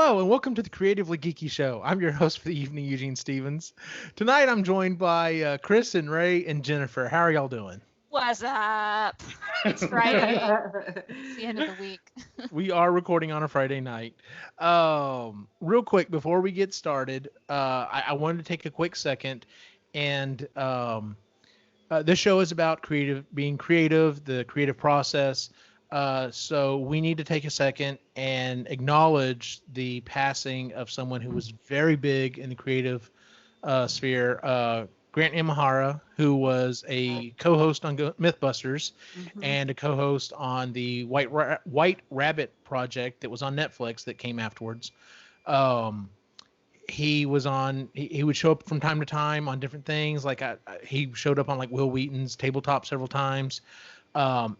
Hello and welcome to the Creatively Geeky Show. I'm your host for the evening, Eugene Stevens. Tonight I'm joined by Chris and Ray and Jennifer. How are y'all doing? What's up? It's Friday. It's the end of the week. We are recording on a Friday night. Real quick, before we get started, I wanted to take a quick second and this show is about being creative, the creative process. So we need to take a second and acknowledge the passing of someone who was very big in the creative sphere, Grant Imahara, who was a co-host on Mythbusters and a co-host on the White Rabbit project that was on Netflix that came afterwards. He would show up from time to time on different things. Like he showed up on like Will Wheaton's Tabletop several times.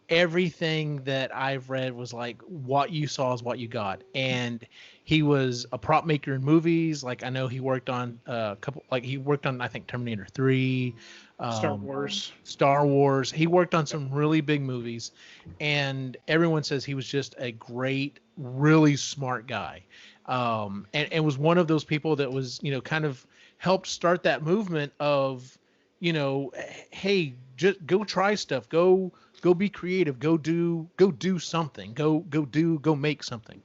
Everything that I've read was like, what you saw is what you got. And he was a prop maker in movies. Like I know he worked on I think Terminator 3, Star Wars. He worked on some really big movies, and everyone says he was just a great, really smart guy. And was one of those people that was, kind of helped start that movement of, hey, just go try stuff, go be creative, go do something, go make something.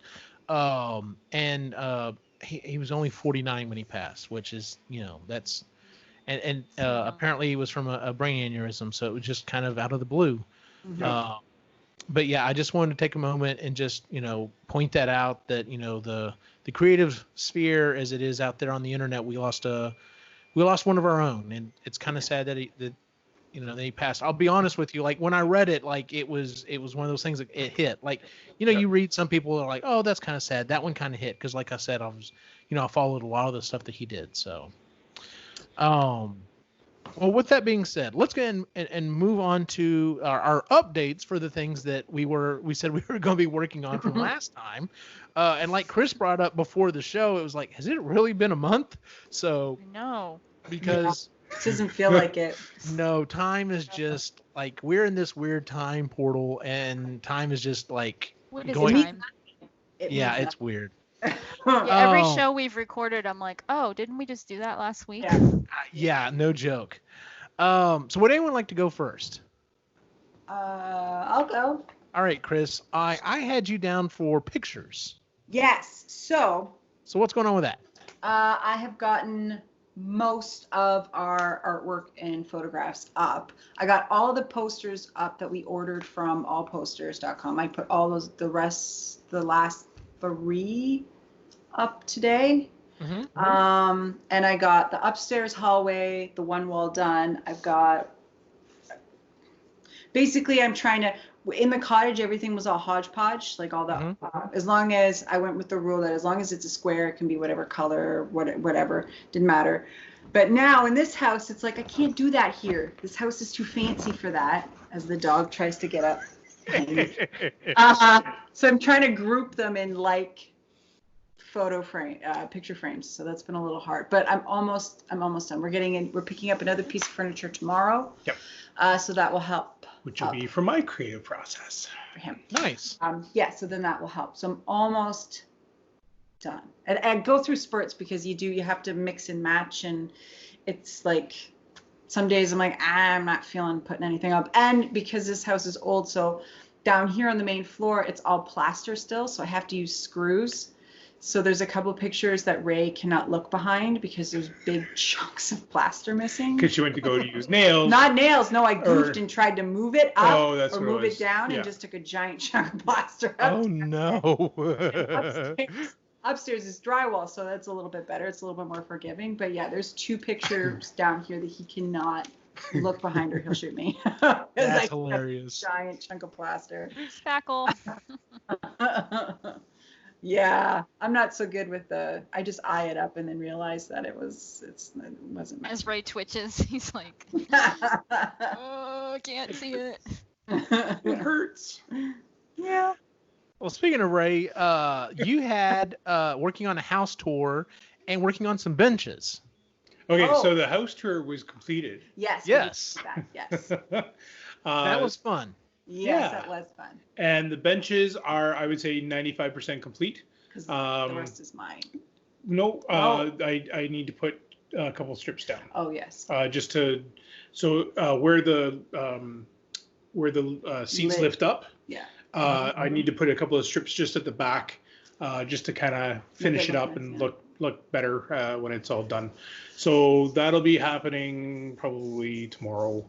He was only 49 when he passed, which is, that's, and apparently he was from a brain aneurysm. So it was just kind of out of the blue. But yeah, I just wanted to take a moment and just, point that out that, the creative sphere as it is out there on the internet, we lost one of our own, and it's kind of sad that he passed. I'll be honest with you. Like when I read it, like it was one of those things that it hit. Like, you read some people are like, oh, that's kind of sad. That one kind of hit. Cause like I said, I followed a lot of the stuff that he did. So, well, with that being said, let's go ahead and move on to our updates for the things that we said we were going to be working on from last time. And like Chris brought up before the show, it was like, has it really been a month? So no, because it doesn't feel like it. No, time is just like we're in this weird time portal, and time is just like going. Time? It's weird. Every show we've recorded, I'm like, oh, didn't we just do that last week? Yeah, no joke. So would anyone like to go first? I'll go. All right, Chris. I had you down for pictures. Yes. So what's going on with that? I have gotten most of our artwork and photographs up. I got all the posters up that we ordered from allposters.com. I put all the last 3 up today. And I got the upstairs hallway, the one wall done. I've got, basically I'm trying to, in the cottage, everything was all hodgepodge, like all the, as long as I went with the rule that as long as it's a square, it can be whatever color, whatever, didn't matter. But now in this house, it's like, I can't do that here. This house is too fancy for that, as the dog tries to get up. So I'm trying to group them in like picture frames. So that's been a little hard, but I'm almost done. We're picking up another piece of furniture tomorrow. Yep. So that will help. Which will be for my creative process. For him. Nice. So then that will help. So I'm almost done. And I go through spurts because you have to mix and match, and it's like some days I'm like, I'm not feeling putting anything up. And because this house is old, so down here on the main floor, it's all plaster still. So I have to use screws. So there's a couple of pictures that Ray cannot look behind because there's big chunks of plaster missing. Because you went to go to use nails. Not nails. No, I goofed and tried to move it up or move it down and just took a giant chunk of plaster up. Oh, no. Upstairs is drywall, so that's a little bit better. It's a little bit more forgiving. But yeah, there's 2 pictures down here that he cannot look behind or he'll shoot me. That's hilarious. Giant chunk of plaster. Spackle. Yeah, I'm not so good with I just eye it up and then realize that it wasn't. As Ray twitches, he's like, oh, can't see it. It hurts. Yeah. Well, speaking of Ray, you had working on a house tour and working on some benches. Okay, so the house tour was completed. Yes. Yes. Yes. That was fun. Yes, that was fun. And the benches are, I would say, 95% complete. because the Um, rest is mine. No, Oh. I need to put a couple strips down. Oh yes. Just to where the seats Lid. lift up. Yeah. I need to put a couple of strips just at the back, just to kind of finish it up nice, and yeah. look better when it's all done. So that'll be happening probably tomorrow,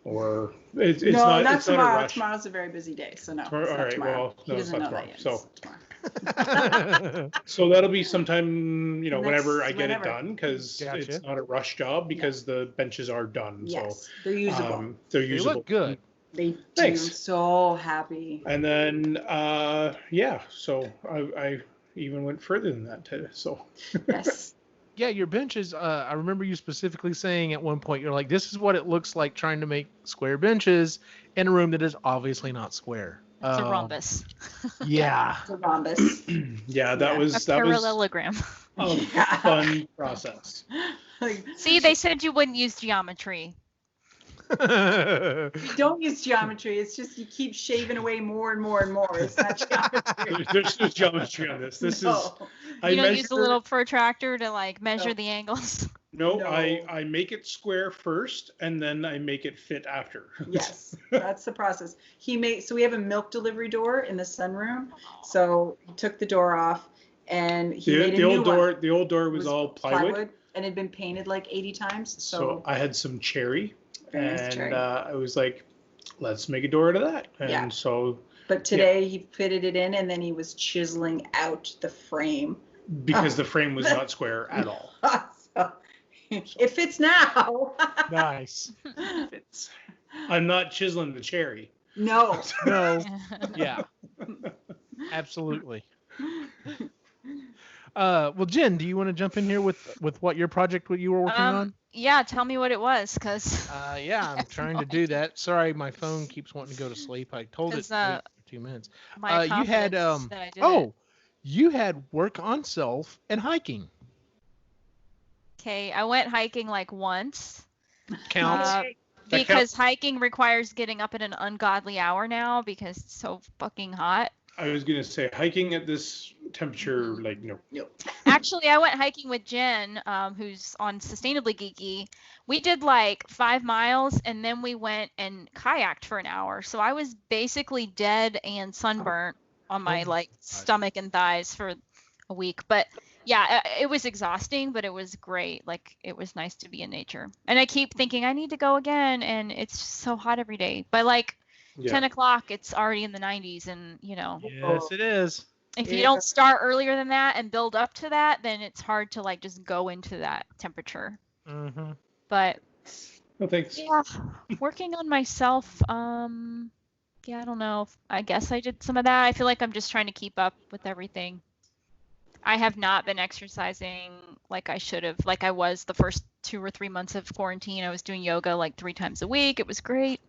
or it's No, not not it's not a tomorrow. rush. Tomorrow's a very busy day, so no. Tomorrow- It's all not right, tomorrow. well, He no, it's doesn't not know tomorrow, that yet. so- It's tomorrow. So that'll be sometime, whenever I Next- get it whenever. done, because Gotcha. it's not a rush job because the benches are done. Yes, they're So usable. they're They usable. look good. They do. Thanks. I'm so happy. And then so I even went further than that today. So Yes. Yeah, your benches. I remember you specifically saying at one point, you're like, "This is what it looks like trying to make square benches in a room that is obviously not square." It's a rhombus. Yeah. It's a rhombus. yeah, that Yeah. was A that was parallelogram. a Yeah. fun process. Like, See, they said you wouldn't use geometry. we don't use geometry. It's just you keep shaving away more and more and more. It's not geometry. There's no geometry on this. This is No. You don't use a measure- little protractor to like measure No. the angles. No, No. I make it square first, and then I make it fit after. Yes, that's the process. So we have a milk delivery door in the sunroom. So he took the door off and he made a the new old door one. the old door It was all plywood. and had been painted like 80 times. So So I had some cherry, Very nice and cherry. I was like, let's make a door out of that. And Yeah. so but today he fitted it in and then he was chiseling out the frame. because the frame was not square at all. So, it fits now. Nice. It's, I'm not chiseling the cherry. No. No. Yeah. Absolutely. Well, Jen, do you want to jump in here with what your project what you were working on? Yeah, tell me what it was, cause Yeah, I'm trying to do that. Sorry, my phone keeps wanting to go to sleep. I told it 'Cause, to wait for 2 minutes. my You had confidence that I did it. oh, you had work on self and hiking. Okay, I went hiking like once. Counts. Uh, That because hiking requires getting up at an ungodly hour now because it's so fucking hot. I was gonna say hiking at this temperature, like no. Actually, I went hiking with Jen, who's on Sustainably Geeky. We did like 5 miles and then we went and kayaked for an hour. So I was basically dead and sunburnt on my Oh my like God. stomach and thighs for a week. But yeah, it was exhausting, but it was great. Like it was nice to be in nature. And I keep thinking I need to go again, and it's just so hot every day. By like Yeah. 10 o'clock, it's already in the 90s, and Yes, it is. if you Yeah. don't start earlier than that and build up to that, then it's hard to like just go into that temperature. Mm-hmm. But No thanks. yeah, working on myself, yeah, I don't know. I guess I did some of that. I feel like I'm just trying to keep up with everything. I have not been exercising like I should have. Like I was the first 2 or 3 months of quarantine. I was doing yoga like 3 times a week. It was great.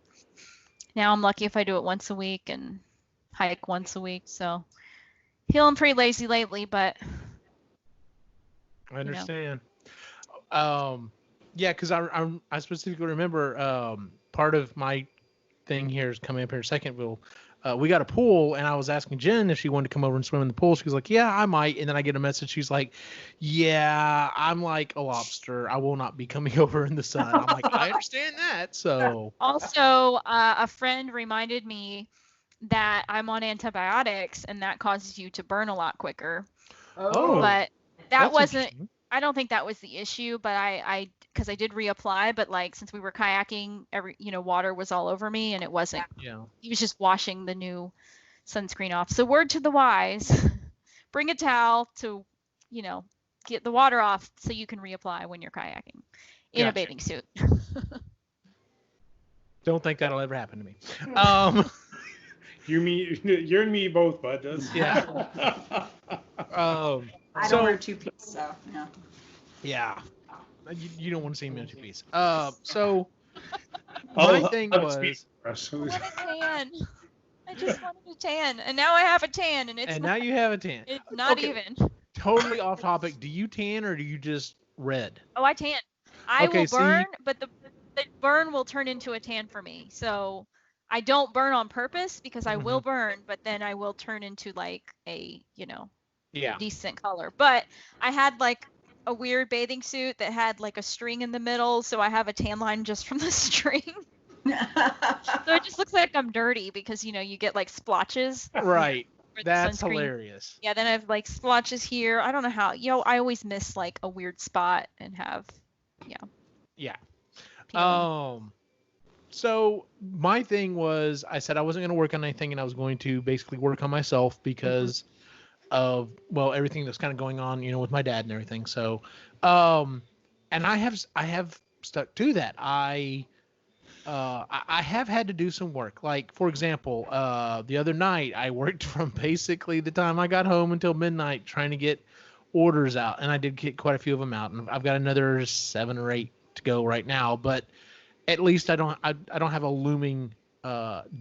Now I'm lucky if I do it once a week and hike once a week. So feeling pretty lazy lately, but I understand. Yeah, because I specifically remember part of my thing here is coming up here in a second. We got a pool, and I was asking Jen if she wanted to come over and swim in the pool. She was like, "Yeah, I might." And then I get a message. She's like, "Yeah, I'm like a lobster. I will not be coming over in the sun." I'm like, "I understand that." So also a friend reminded me that I'm on antibiotics, and that causes you to burn a lot quicker. Oh. But that that's wasn't. interesting. I don't think that was the issue, but I because I did reapply, but like since we were kayaking, water was all over me, and it wasn't. Yeah. He was just washing the new sunscreen off. So word to the wise, bring a towel to, get the water off so you can reapply when you're kayaking in a Gotcha. bathing suit. Don't think that'll ever happen to me. You're and me both, bud. That's, Yeah. I So- don't wear 2-piece, so yeah. Yeah. You don't want to see me in 2-piece. So I'll- my thing I'll speak was, for us. I want a tan. I just wanted a tan, and now I have a tan, and it's and not, now you have a tan. it's not Okay. even. Totally off topic. Do you tan or do you just red? Oh, I tan. I Okay, will see- burn, but the burn will turn into a tan for me. So I don't burn on purpose because I will burn, but then I will turn into like a, Yeah. decent color. But I had like a weird bathing suit that had like a string in the middle, so I have a tan line just from the string. So it just looks like I'm dirty because you get like splotches. Right. For the That's sunscreen. hilarious. Yeah, then I have like splotches here. I don't know how. I always miss like a weird spot and have Yeah. peeling. So my thing was, I said I wasn't going to work on anything, and I was going to basically work on myself because of everything that's kind of going on, with my dad and everything. So, and I have stuck to that. I have had to do some work. Like, for example, the other night I worked from basically the time I got home until midnight trying to get orders out, and I did get quite a few of them out, and I've got another 7 or 8 to go right now. But at least I don't have a looming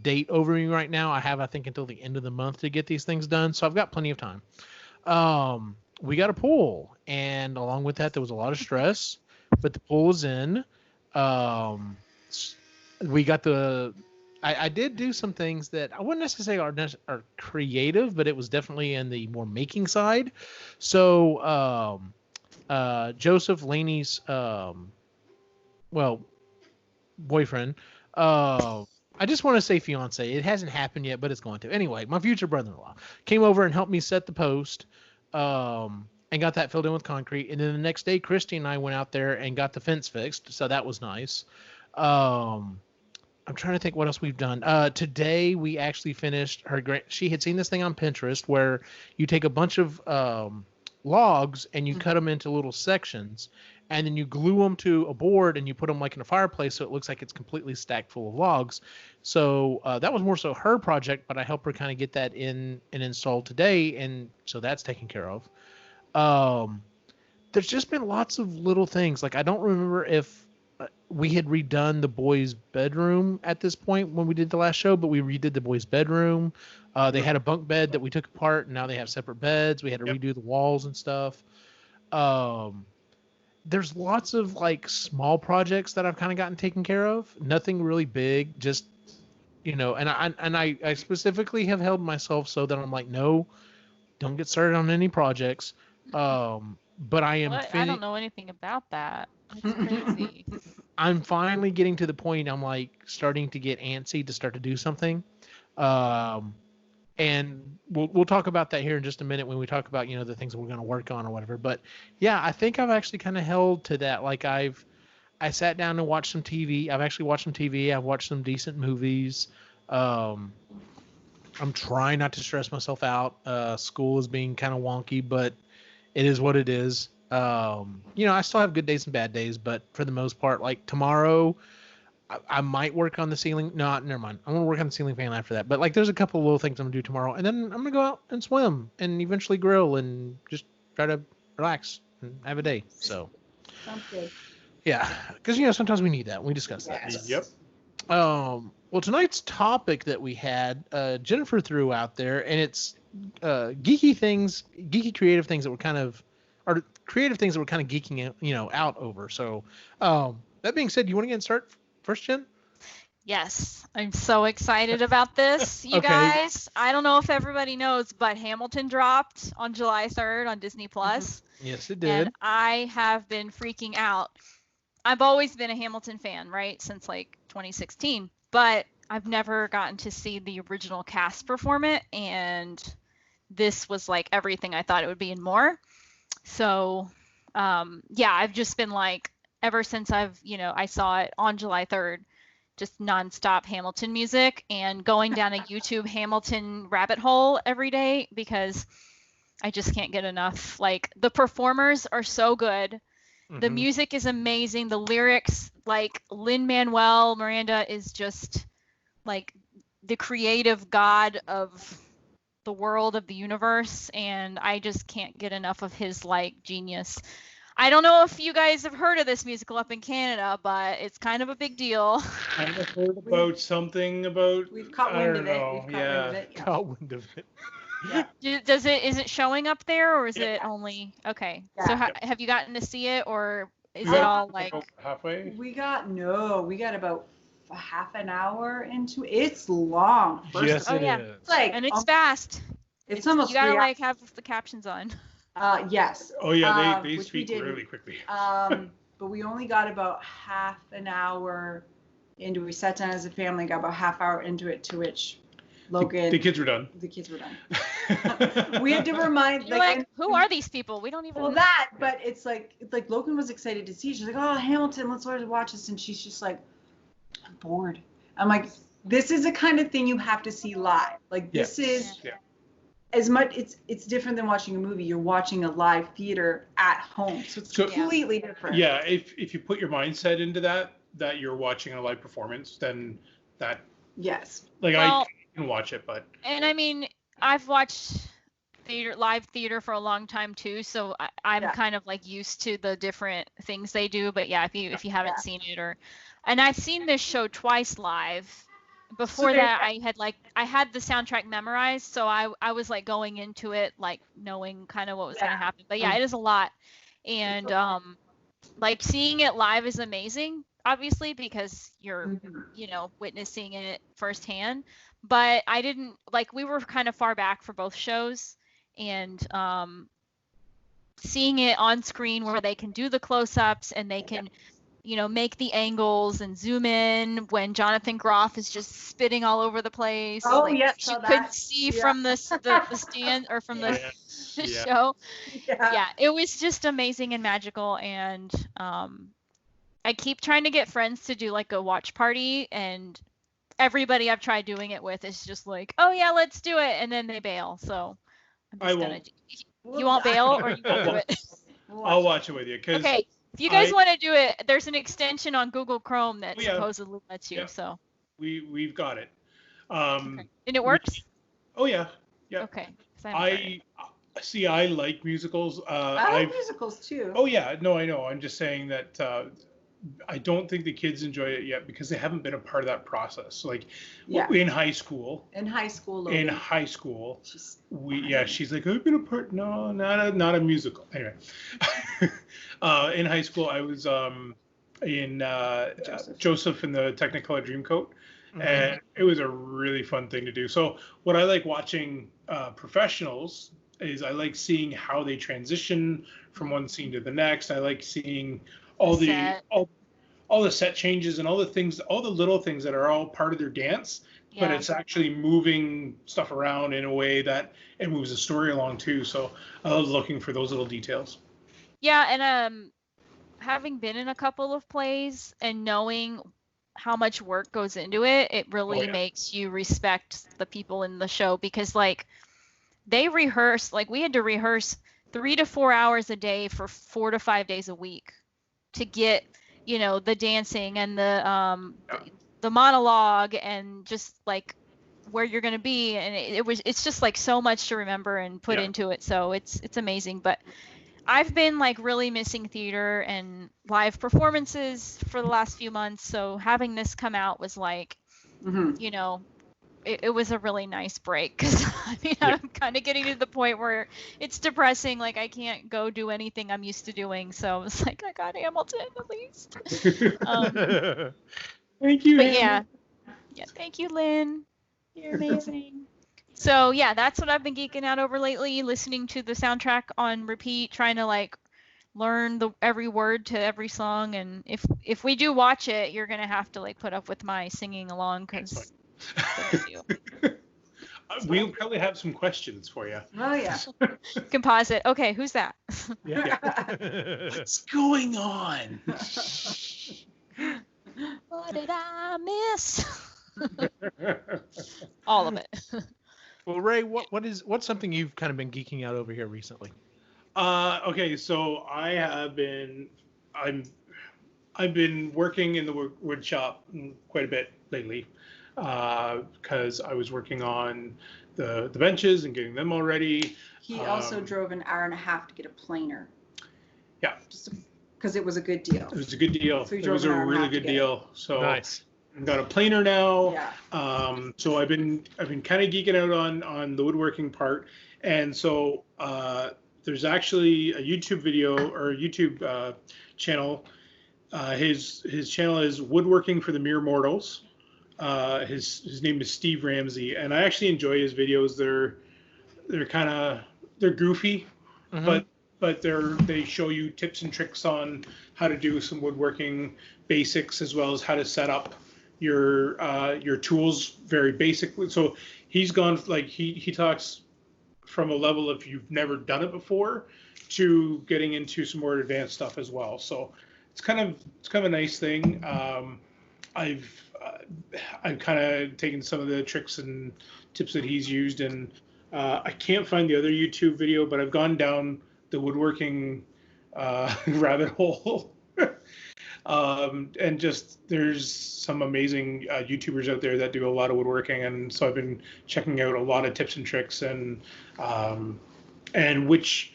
date over me right now. I think until the end of the month to get these things done, so I've got plenty of time. We got a pool, and along with that, there was a lot of stress, but the pool is in. We got I did do some things that I wouldn't necessarily say are creative, but it was definitely in the more making side. So Joseph Laney's boyfriend, I just want to say fiance. It hasn't happened yet, but it's going to. Anyway, my future brother-in-law came over and helped me set the post, and got that filled in with concrete. And then the next day, Christy and I went out there and got the fence fixed, so that was nice. I'm trying to think what else we've done. Today we actually finished she had seen this thing on Pinterest where you take a bunch of logs and you cut them into little sections, and then you glue them to a board and you put them like in a fireplace so it looks like it's completely stacked full of logs. So that was more so her project, but I helped her kind of get that in and installed today, and so that's taken care of. There's just been lots of little things. Like, I don't remember if we had redone the boys' bedroom at this point when we did the last show, but we redid the boys' bedroom. They had a bunk bed that we took apart, and now they have separate beds. We had to redo the walls and stuff. There's lots of like small projects that I've kind of gotten taken care of. Nothing really big, just and I specifically have held myself so that I'm like, no, don't get started on any projects. But I am. I don't know anything about that. That's crazy. I'm finally getting to the point I'm like starting to get antsy to start to do something. And we'll talk about that here in just a minute when we talk about, the things that we're going to work on or whatever. But yeah, I think I've actually kind of held to that. Like I sat down and watched some TV. I've actually watched some TV. I've watched some decent movies. I'm trying not to stress myself out. School is being kind of wonky, but it is what it is. I still have good days and bad days, but for the most part, like tomorrow, I might work on the ceiling. No, never mind. I'm gonna work on the ceiling fan after that. But like, there's a couple of little things I'm gonna do tomorrow, and then I'm gonna go out and swim, and eventually grill, and just try to relax and have a day. So. Sounds good. Yeah, because sometimes we need that. We discussed that. Yes. Yep. Well, tonight's topic that we had, Jennifer threw out there, and it's geeky creative things that were kind of geeking out over. So, that being said, you want to get started first, Jen? Yes, I'm so excited about this, you Okay. guys. I don't know if everybody knows, but Hamilton dropped on July 3rd on Disney Plus. Yes, it did. And I have been freaking out. I've always been a Hamilton fan, right, since like 2016, but I've never gotten to see the original cast perform it, and this was like everything I thought it would be and more. So, I've just been like, ever since I saw it on July 3rd, just nonstop Hamilton music and going down a YouTube Hamilton rabbit hole every day because I just can't get enough. Like, the performers are so good. The music is amazing. The lyrics, like Lin-Manuel Miranda is just like the creative god of the world, of the universe, and I just can't get enough of his like genius. I don't know if you guys have heard of this musical up in Canada, but it's kind of a big deal. I've heard about something about. We've caught I wind don't of it. know. We've caught wind of it. Yeah. Caught wind of it. Yeah. Is it showing up there, or is Yeah. it only okay? Yeah. So have you gotten to see it, or is Yeah. it all like Halfway? We got about half an hour into it. It's long. Yes, Oh, it yeah. is. It's like and it's fast. It's almost you gotta 3 like have the captions on. Yes. Oh yeah, they Which we speak didn't. really quickly. But we only got about half an hour into it. We sat down as a family, got about half hour into it, to which Logan. The kids were done. The kids were done. We had to remind. You're like, who are these people? We don't even. Well, that, but it's like Logan was excited to see. She's like, oh, Hamilton, let's watch this, and she's just like, I'm bored. I'm like, this is the kind of thing you have to see live. Like this is. Yeah. As much it's different than watching a movie. You're watching a live theater at home, so it's completely different. Yeah, if you put your mindset into that you're watching a live performance, then that like I can watch it, but and I mean I've watched live theater for a long time too, so I'm kind of like used to the different things they do. But yeah, if you haven't seen it and I've seen this show twice live. Before that, I had the soundtrack memorized, so I was like going into it like knowing kind of what was gonna happen. But yeah, it is a lot, and like seeing it live is amazing, obviously, because you're witnessing it firsthand. But I didn't like we were kind of far back for both shows, and seeing it on screen where they can do the close-ups and they can. Make the angles and zoom in when Jonathan Groff is just spitting all over the place. Oh, like, yes. You could see from the stand or from the show. Yeah, it was just amazing and magical. And I keep trying to get friends to do like a watch party. And everybody I've tried doing it with is just like, oh, yeah, let's do it. And then they bail. So I'm just You won't bail or you won't do it? I'll watch it with you. Okay. If you guys want to do it, there's an extension on Google Chrome that supposedly lets you. Yeah. So we've got it. And it works? Oh yeah. Yeah. Okay. I like musicals. I like musicals too. Oh yeah. No, I know. I'm just saying that I don't think the kids enjoy it yet because they haven't been a part of that process. Like in high school. In high school. She's like, I've been a part. No, not a musical. Anyway, in high school I was in Joseph in the Technicolor Dreamcoat, and it was a really fun thing to do. So what I like watching professionals is I like seeing how they transition from one scene to the next. I like seeing all the set changes and all the things, all the little things that are all part of their dance, but it's actually moving stuff around in a way that it moves the story along too. So I was looking for those little details. Yeah, and having been in a couple of plays and knowing how much work goes into it, it really makes you respect the people in the show because like they rehearse, like we had to rehearse 3 to 4 hours a day for 4 to 5 days a week to get, the dancing and the monologue and just like where you're going to be. And it's just like so much to remember and put into it. So it's amazing. But I've been like really missing theater and live performances for the last few months. So having this come out was like, it was a really nice break because I'm kind of getting to the point where it's depressing. Like I can't go do anything I'm used to doing. So it's like I got Hamilton at least. Thank you. But yeah, thank you, Lynn. You're amazing. So yeah, that's what I've been geeking out over lately. Listening to the soundtrack on repeat, trying to like learn every word to every song. And if we do watch it, you're gonna have to like put up with my singing along because. We'll probably have some questions for you. Oh yeah. Composite. Okay, who's that? What's going on? What did I miss? All of it. Well, Ray, what's something you've kind of been geeking out over here recently? Okay, so I've been working in the wood shop quite a bit lately. Because I was working on the benches and getting them all ready. He also drove an hour and a half to get a planer. Yeah. Because it was a good deal. It was a good deal. So it was a really good deal. So nice. I've got a planer now. Yeah. So I've been kind of geeking out on the woodworking part, and so there's actually a YouTube video or a YouTube channel. His channel is Woodworking for the Mere Mortals. His name is Steve Ramsey, and I actually enjoy his videos. they're goofy, Mhm. but they show you tips and tricks on how to do some woodworking basics, as well as how to set up your tools very basically. So he's gone, like, he talks from a level of you've never done it before to getting into some more advanced stuff as well. So it's kind of a nice thing. I've I've kind of taken some of the tricks and tips that he's used, and I can't find the other YouTube video, but I've gone down the woodworking rabbit hole. And just there's some amazing YouTubers out there that do a lot of woodworking, and so I've been checking out a lot of tips and tricks, and which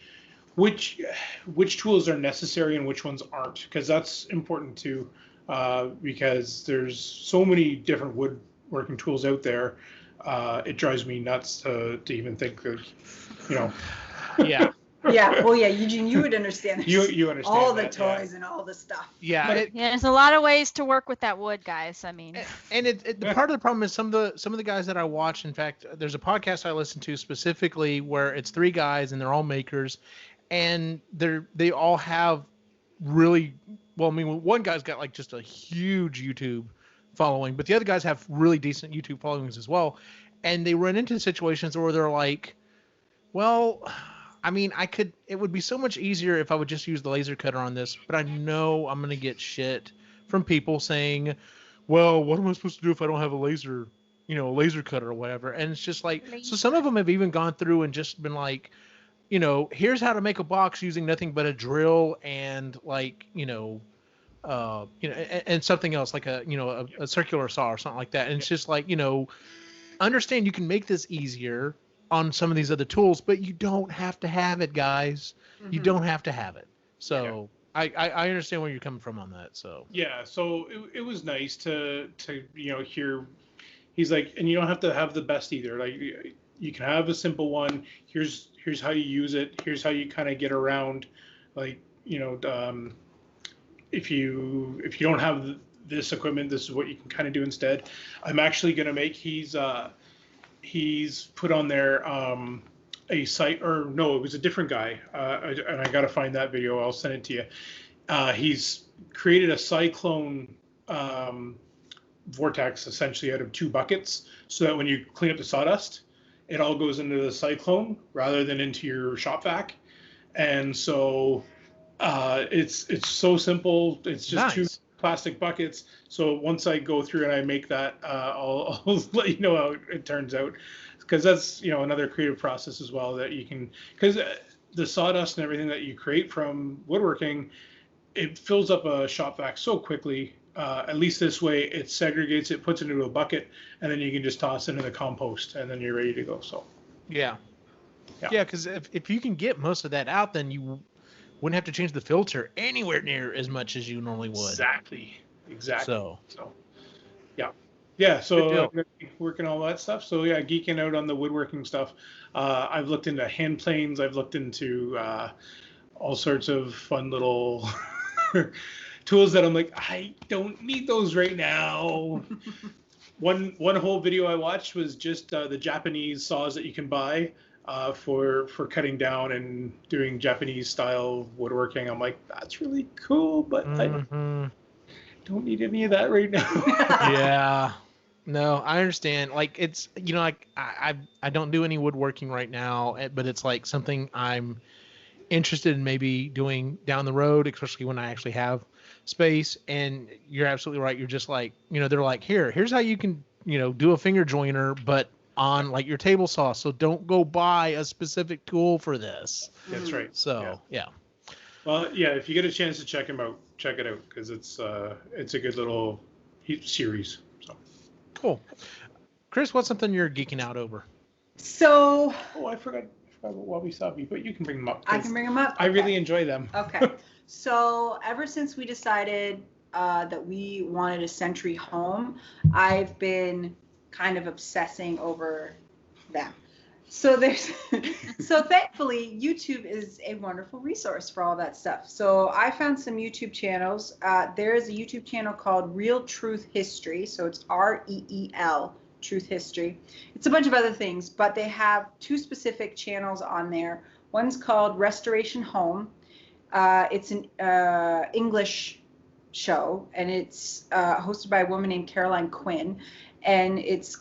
tools are necessary and which ones aren't, because that's important too, because there's so many different woodworking tools out there. It drives me nuts to even think that, Yeah. Yeah. Well, yeah, Eugene, you would understand. You understand all the that, toys and all the stuff. Yeah. Yeah, there's a lot of ways to work with that wood, guys. I mean, And the part of the problem is some of the guys that I watch. In fact, there's a podcast I listen to specifically where it's 3 guys and they're all makers, and they all have really, well, I mean, one guy's got like just a huge YouTube following, but the other guys have really decent YouTube followings as well, and they run into situations where they're like, well, I mean, it would be so much easier if I would just use the laser cutter on this, but I know I'm going to get shit from people saying, well, what am I supposed to do if I don't have a laser cutter or whatever? And it's just like, so some of them have even gone through and just been like, here's how to make a box using nothing but a drill and like, and something else like a circular saw or something like that. And it's just like, understand you can make this easier on some of these other tools, but you don't have to have it, guys. You don't have to have it. So I understand where you're coming from on that. So yeah, so it was nice to hear. He's like, and you don't have to have the best either. Like, you can have a simple one. Here's how you use it. Here's how you kind of get around. Like, if you don't have this equipment, this is what you can kind of do instead. I'm actually gonna make. He's put on there a site, or no, it was a different guy, and I got to find that video. I'll send it to you. He's created a cyclone vortex essentially out of 2 buckets, so that when you clean up the sawdust, it all goes into the cyclone rather than into your shop vac. And so it's so simple. It's just nice. 2 plastic buckets. So once I go through and I make that, I'll let you know how it turns out, because that's another creative process as well that you can, because the sawdust and everything that you create from woodworking, it fills up a shop vac so quickly. At least this way, it segregates it, puts it into a bucket, and then you can just toss it in the compost, and then you're ready to go. So yeah, because if you can get most of that out, then you wouldn't have to change the filter anywhere near as much as you normally would. Exactly. So yeah. So I'm gonna be working all that stuff. So yeah, geeking out on the woodworking stuff. I've looked into hand planes. I've looked into all sorts of fun little tools that I'm like, I don't need those right now. One whole video I watched was just the Japanese saws that you can buy for cutting down and doing Japanese style woodworking. I'm like, that's really cool, but I don't need any of that right now. Yeah. No, I understand. Like, it's, like I don't do any woodworking right now, but it's like something I'm interested in maybe doing down the road, especially when I actually have space. And you're absolutely right. You're just like, they're like, here's how you can, do a finger joiner, but on like your table saw. So don't go buy a specific tool for this. That's right. So yeah. Well, yeah, if you get a chance to check him out, check it out, because it's a good little series. So cool. Chris, what's something you're geeking out over? So. Oh, I forgot about wabi sabi, but you can bring them up. I can bring them up. I really enjoy them. Okay. So ever since we decided that we wanted a Century home, I've been kind of obsessing over them. So so thankfully YouTube is a wonderful resource for all that stuff. So I found some YouTube channels. There is a YouTube channel called Real Truth History. So it's REEL Truth History. It's a bunch of other things, but they have 2 specific channels on there. One's called Restoration Home. It's an English show, and it's hosted by a woman named Caroline Quinn. And it's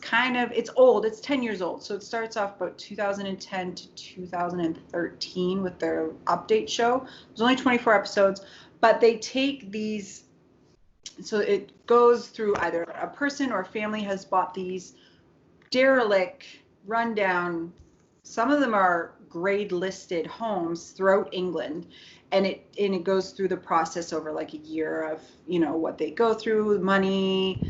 old. It's 10 years old. So it starts off about 2010 to 2013 with their update show. There's only 24 episodes, but they take these. So it goes through either a person or a family has bought these derelict, rundown, some of them are grade listed homes throughout England. And it goes through the process over like a year of, what they go through, money,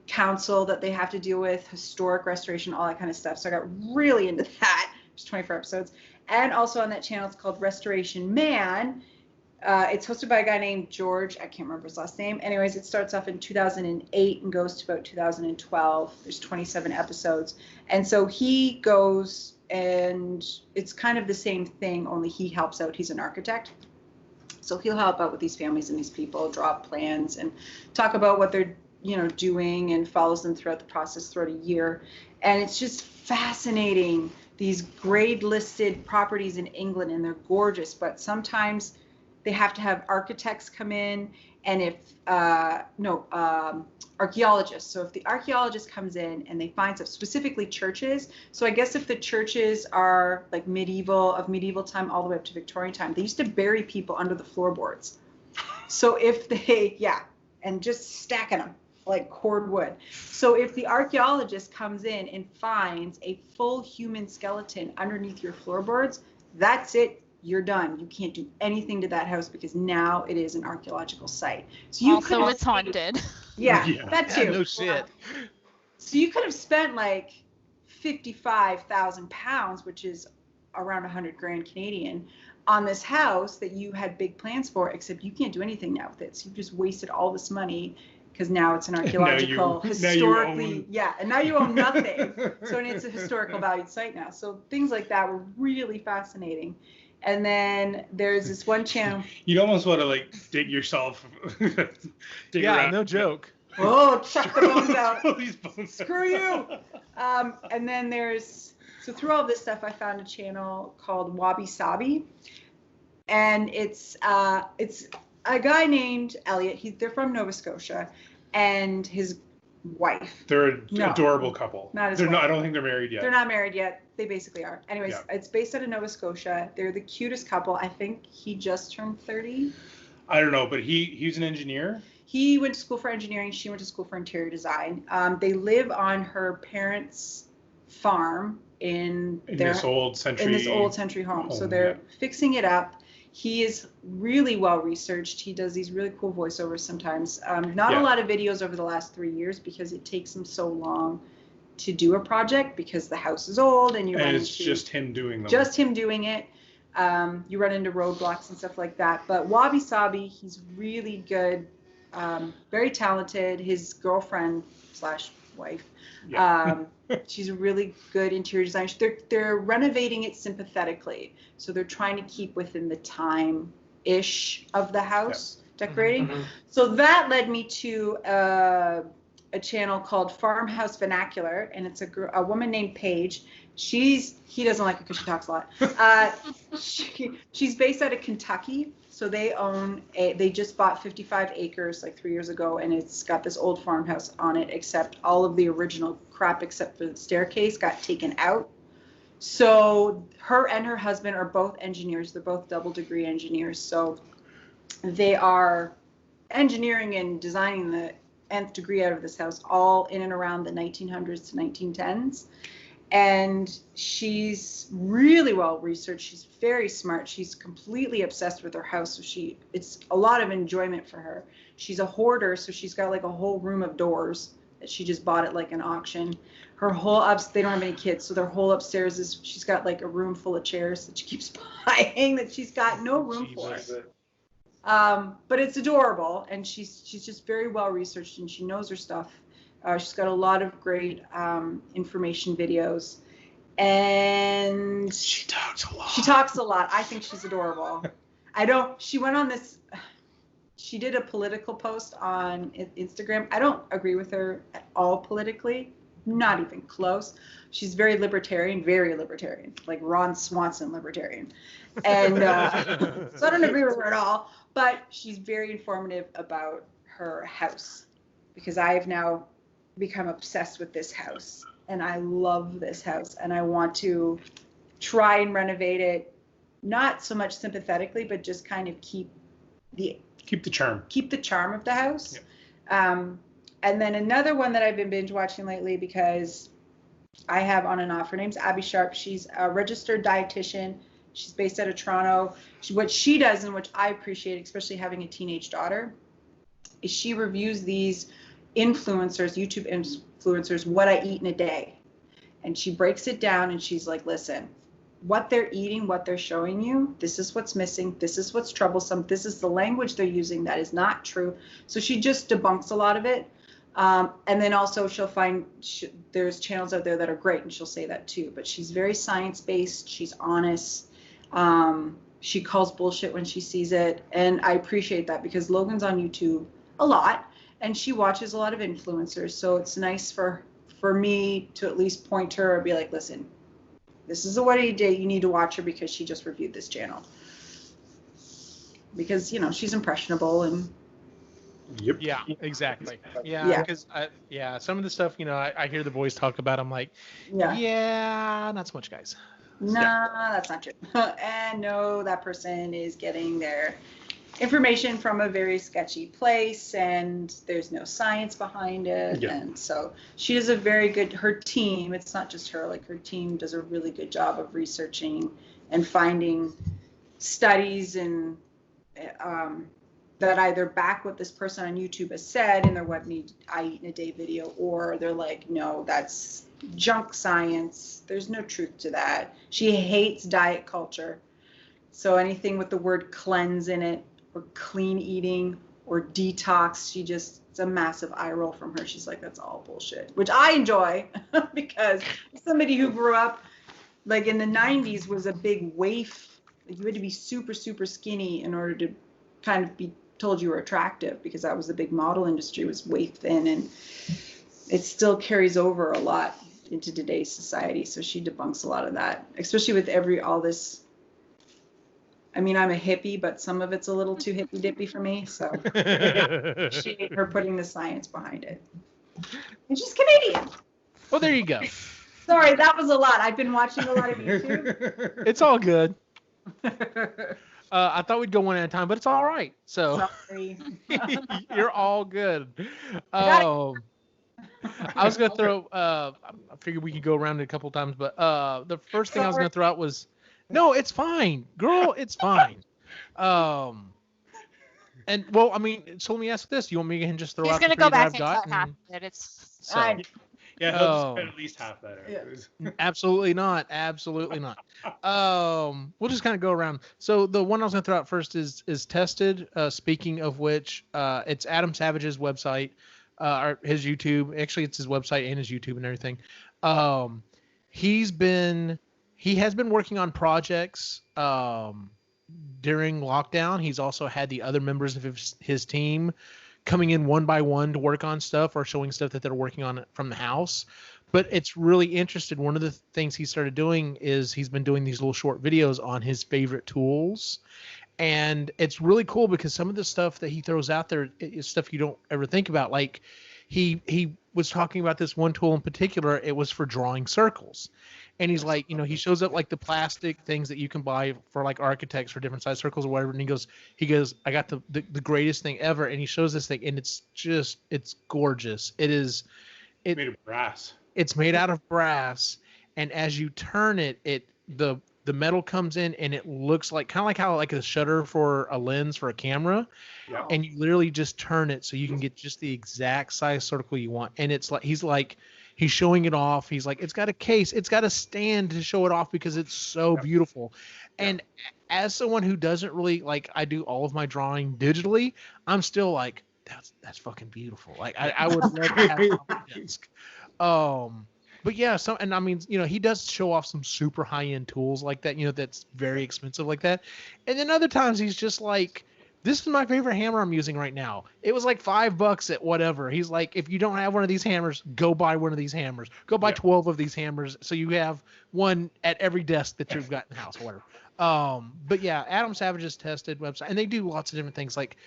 council that they have to deal with, historic restoration, all that kind of stuff. So I got really into that. There's 24 episodes. And also on that channel, it's called Restoration Man. It's hosted by a guy named George. I can't remember his last name. Anyways, it starts off in 2008 and goes to about 2012. There's 27 episodes. And so he goes, and it's kind of the same thing, only he helps out. He's an architect. So he'll help out with these families and these people, draw up plans and talk about what they're doing, and follows them throughout the process throughout a year. And it's just fascinating, these grade listed properties in England, and they're gorgeous, but sometimes they have to have architects come in, and if archaeologists. So if the archaeologist comes in and they find stuff, specifically churches. So I guess if the churches are like medieval time all the way up to Victorian time, they used to bury people under the floorboards. So if they, and just stacking them like cordwood. So if the archaeologist comes in and finds a full human skeleton underneath your floorboards, that's it. You're done. You can't do anything to that house because now it is an archaeological site. So you also, it's haunted. Yeah, that too. No shit. So you could have spent like £55,000, which is around 100 grand Canadian, on this house that you had big plans for, except you can't do anything now with it. So you've just wasted all this money because now it's an archaeological, historically, and now you own nothing. So it's a historical valued site now. So things like that were really fascinating. And then there's this one channel. You'd almost want to like dig yourself. Around. No joke. Oh, chuck the bones out. Throw these bones Screw you. And then so through all this stuff, I found a channel called Wabi Sabi, and it's a guy named Elliot. They're from Nova Scotia, and his wife. They're an adorable couple. Not as they're not. I don't think they're married yet. They're not married yet. They basically are. Anyways, It's based out of Nova Scotia. They're the cutest couple. I think he just turned 30. I don't know, but he's an engineer. He went to school for engineering. She went to school for interior design. They live on her parents' farm in this old century home. So they're fixing it up. He is really well researched. He does these really cool voiceovers sometimes. Not a lot of videos over the last 3 years because it takes him so long to do a project because the house is old and it's just him doing them. Just him doing it. You run into roadblocks and stuff like that. But Wabi Sabi, he's really good, very talented. His girlfriend / wife, she's a really good interior designer. They're renovating it sympathetically, so they're trying to keep within the time-ish of the house decorating. Mm-hmm. So that led me to a channel called Farmhouse Vernacular, and it's a woman named Paige. He doesn't like it because she talks a lot. She's based out of Kentucky, so they just bought 55 acres like 3 years ago, and it's got this old farmhouse on it, except all of the original crap except for the staircase got taken out. So her and her husband are both engineers. They're both double degree engineers, so they are engineering and designing the nth degree out of this house, all in and around the 1900s to 1910s. And she's really well researched. She's very smart. She's completely obsessed with her house. So it's a lot of enjoyment for her. She's a hoarder, so she's got like a whole room of doors that she just bought at like an auction. Her whole they don't have any kids, so their whole upstairs she's got like a room full of chairs that she keeps buying that she's got no room for. But it's adorable, and she's just very well researched, and she knows her stuff. She's got a lot of great information videos, and she talks a lot. I think she's adorable. She went on this. she did a political post on Instagram. I don't agree with her at all politically, not even close. She's very libertarian, like Ron Swanson libertarian. And so I don't agree with her at all, but she's very informative about her house because I've now become obsessed with this house and I love this house and I want to try and renovate it, not so much sympathetically, but just kind of keep the charm of the house. Yeah. And then another one that I've been binge watching lately because I have on and off. Her name's Abby Sharp. She's a registered dietitian. She's based out of Toronto. What she does, and which I appreciate, especially having a teenage daughter, is she reviews these influencers, YouTube influencers, what I eat in a day. And she breaks it down and she's like, listen, what they're eating, what they're showing you, this is what's missing, this is what's troublesome, this is the language they're using that is not true. So she just debunks a lot of it. And then also she'll find there's channels out there that are great and she'll say that too. But she's very science-based, she's honest. She calls bullshit when she sees it. And I appreciate that because Logan's on YouTube a lot and she watches a lot of influencers. So it's nice for me to at least point her or be like, listen, this is a what you did. You need to watch her because she just reviewed this channel. Because, you know, she's impressionable and. Yep. Yeah, exactly. Yeah, because some of the stuff, you know, I hear the boys talk about. I'm like, yeah, not so much, guys. No, that's not true. And no, that person is getting their information from a very sketchy place and there's no science behind it. Yeah. And so she does a very good, her team, it's not just her, like her team does a really good job of researching and finding studies and that either back what this person on YouTube has said in their what I eat in a day video, or they're like, no, that's junk science. There's no truth to that. She hates diet culture. So anything with the word cleanse in it or clean eating or detox, it's a massive eye roll from her. She's like, that's all bullshit, which I enjoy because somebody who grew up like in the 90s was a big waif. You had to be super, super skinny in order to kind of be told you were attractive because that was the big model industry, was waif thin, and it still carries over a lot into today's society. So she debunks a lot of that, especially with all this. I mean, I'm a hippie, but some of it's a little too hippy dippy for me. So I appreciate her putting the science behind it. And she's Canadian. Well, there you go. Sorry, that was a lot. I've been watching a lot of YouTube. It's all good. I thought we'd go one at a time, but it's all right. So sorry. You're all good. I was gonna throw. I figured we could go around it a couple times, but the first thing I was gonna throw out was, no, it's fine, girl, it's fine. And well, I mean, so let me ask this: you want me to just throw out? He's gonna go back and cut half of it. It's. So, yeah, he'll spend at least half that. Yeah. Absolutely not. Absolutely not. We'll just kind of go around. So the one I was going to throw out first is Tested. Speaking of which, it's Adam Savage's website, or his YouTube. Actually, it's his website and his YouTube and everything. He has been working on projects during lockdown. He's also had the other members of his team coming in one by one to work on stuff or showing stuff that they're working on from the house. But it's really interesting. One of the things he started doing is he's been doing these little short videos on his favorite tools. And it's really cool because some of the stuff that he throws out there is stuff you don't ever think about. Like he was talking about this one tool in particular. It was for drawing circles. And he's like, you know, he shows up like the plastic things that you can buy for like architects for different size circles or whatever. And he goes, I got the greatest thing ever. And he shows this thing and it's gorgeous. It's made of brass. It's made out of brass. And as you turn it, the metal comes in and it looks like kind of like how like a shutter for a lens for a camera. Yeah. And you literally just turn it so you can get just the exact size circle you want. And it's like, he's showing it off. He's like, it's got a case. It's got a stand to show it off because it's so beautiful. And as someone who doesn't really like, I do all of my drawing digitally, I'm still like, that's fucking beautiful. Like I would love to have it on my desk. But yeah, and I mean, you know, he does show off some super high end tools like that, you know, that's very expensive like that. And then other times he's just like this is my favorite hammer I'm using right now. It was like $5 at whatever. He's like, if you don't have one of these hammers, go buy one of these hammers. Go buy 12 of these hammers so you have one at every desk that you've got in the house or whatever. But yeah, Adam Savage's tested website, and they do lots of different things. Like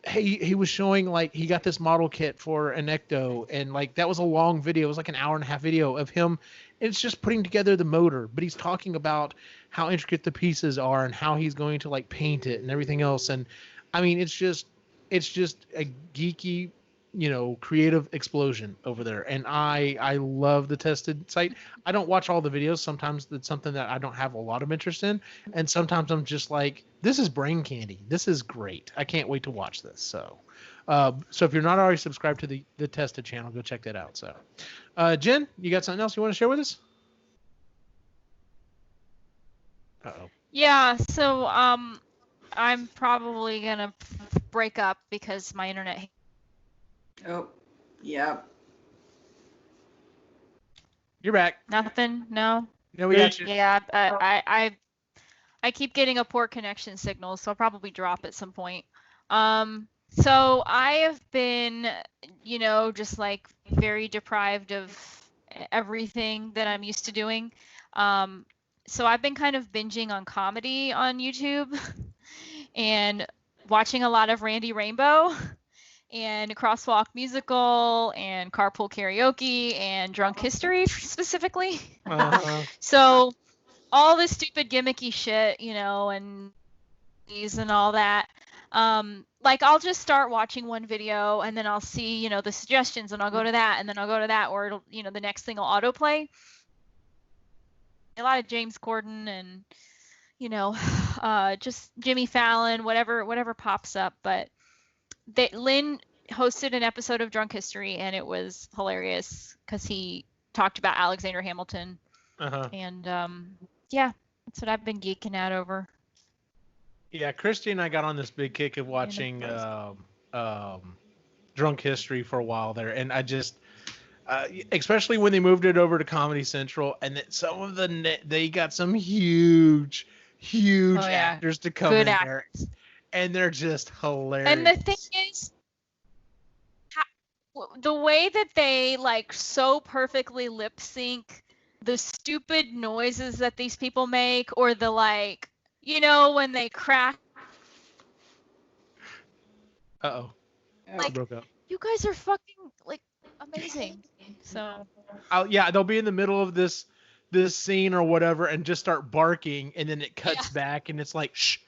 he was showing like he got this model kit for an Ecto, and like that was a long video. It was like an hour and a half video of him. It's just putting together the motor, but he's talking about how intricate the pieces are and how he's going to like paint it and everything else. And I mean, it's just a geeky, creative explosion over there. And I love the tested site. I don't watch all the videos. Sometimes it's something that I don't have a lot of interest in. And sometimes I'm just like, this is brain candy. This is great. I can't wait to watch this. So if you're not already subscribed to the tested channel, go check that out. So, Jen, you got something else you want to share with us? Uh-oh. Yeah. So, I'm probably gonna break up because my internet. Oh, yeah. You're back. Nothing. No. No, we got you. Yeah. I keep getting a poor connection signal, so I'll probably drop at some point. So I have been, just like very deprived of everything that I'm used to doing. So I've been kind of binging on comedy on YouTube and watching a lot of Randy Rainbow and Crosswalk Musical and Carpool Karaoke and Drunk History specifically. So all this stupid gimmicky shit, and these and all that. Like I'll just start watching one video and then I'll see, the suggestions and I'll go to that and then I'll go to that, or it'll, the next thing will autoplay. A lot of James Corden and, just Jimmy Fallon, whatever pops up. But Lynn hosted an episode of Drunk History and it was hilarious because he talked about Alexander Hamilton. And yeah, that's what I've been geeking out over. Yeah, Christy and I got on this big kick of watching Drunk History for a while there, and I just, especially when they moved it over to Comedy Central, and that some of they got some huge actors to come in there, and they're just hilarious. And the thing is, the way that they like so perfectly lip sync the stupid noises that these people make, or the like, when they crack. Uh-oh. Like, broke up. You guys are fucking like amazing. So. Yeah, they'll be in the middle of this scene or whatever and just start barking, and then it cuts back and it's like, shh,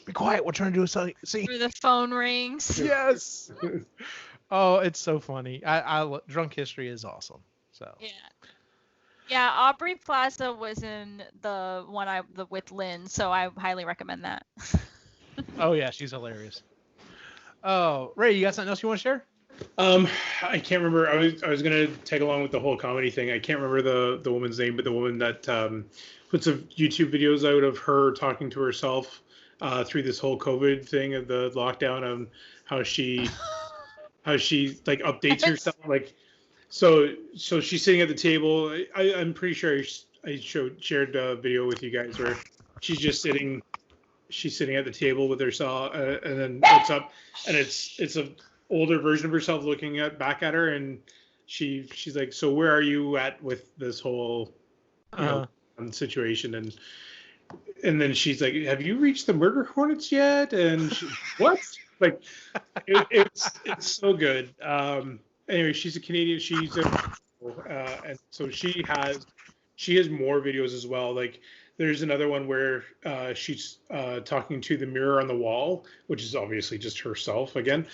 be quiet. We're trying to do a scene. Through the phone rings. Yes. Oh, it's so funny. I Drunk History is awesome. So. Yeah. Yeah, Aubrey Plaza was in the one with Lynn, so I highly recommend that. Oh yeah, she's hilarious. Oh, Ray, you got something else you want to share? I can't remember. I was gonna tag along with the whole comedy thing. I can't remember the woman's name, but the woman that puts some YouTube videos out of her talking to herself through this whole COVID thing of the lockdown, on how she like updates herself, like. So she's sitting at the table. I'm pretty sure I shared a video with you guys where she's sitting at the table with herself, and then looks up, and it's a older version of herself looking back at her, and she's like, so where are you at with this whole situation? And then she's like, have you reached the murder hornets yet? And what? Like it's so good. Anyway, she's a Canadian. And so she has more videos as well. Like there's another one where she's talking to the mirror on the wall, which is obviously just herself again,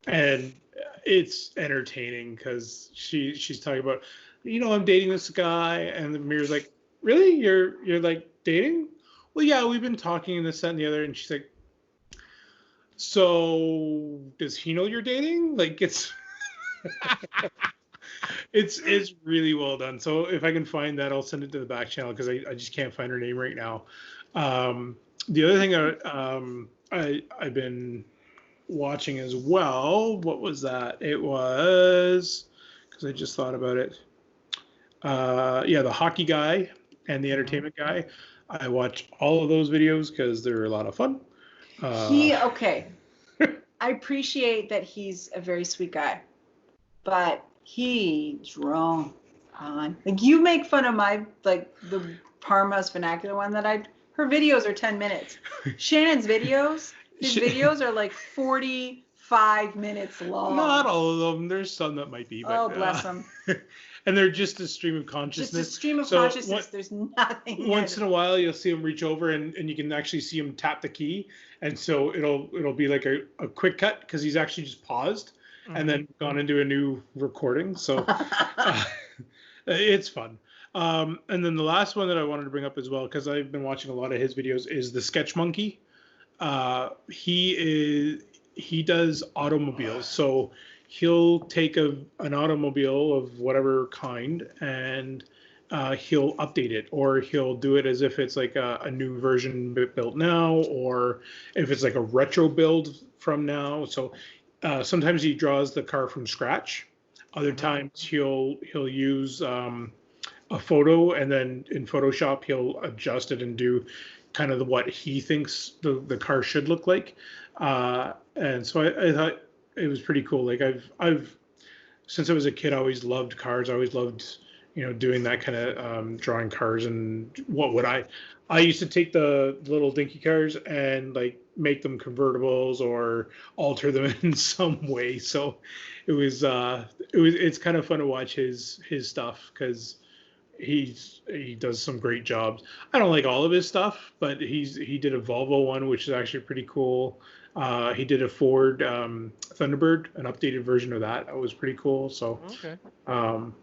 and it's entertaining because she's talking about, I'm dating this guy, and the mirror's like, really? You're like dating? Well, yeah, we've been talking and this, that, and the other, and she's like, so does he know you're dating? Like it's it's really well done. So if I can find that, I'll send it to the back channel because I just can't find her name right now. The other thing I've been watching as well, what was that? It was, because I just thought about it. The hockey guy and the entertainment guy. I watch all of those videos because they're a lot of fun. Okay. I appreciate that he's a very sweet guy, but he's wrong. Like you make fun of my the Parma's vernacular one that her videos are 10 minutes. Shannon's videos, his videos are like 45 minutes long. Not all of them. There's some that might be. But, bless them. And they're just a stream of consciousness. Just a stream of consciousness. There's nothing. Once in a while, you'll see him reach over and you can actually see him tap the key. And so it'll be like a quick cut because he's actually just paused and then gone into a new recording. So it's fun. And then the last one that I wanted to bring up as well, because I've been watching a lot of his videos, is the Sketch Monkey. He does automobiles. So he'll take an automobile of whatever kind and he'll update it, or he'll do it as if it's like a new version built now, or if it's like a retro build from now. So sometimes he draws the car from scratch. Other times he'll use a photo, and then in Photoshop he'll adjust it and do kind of what he thinks the car should look like. And so I thought it was pretty cool. Like I've since I was a kid, I always loved cars. I always loved doing that kind of drawing cars. And what would I used to take the little dinky cars and like make them convertibles or alter them in some way. So it's kind of fun to watch his stuff because he does some great jobs. I don't like all of his stuff, but he did a Volvo one, which is actually pretty cool. He did a Ford Thunderbird, an updated version of that. That was pretty cool. So, Okay.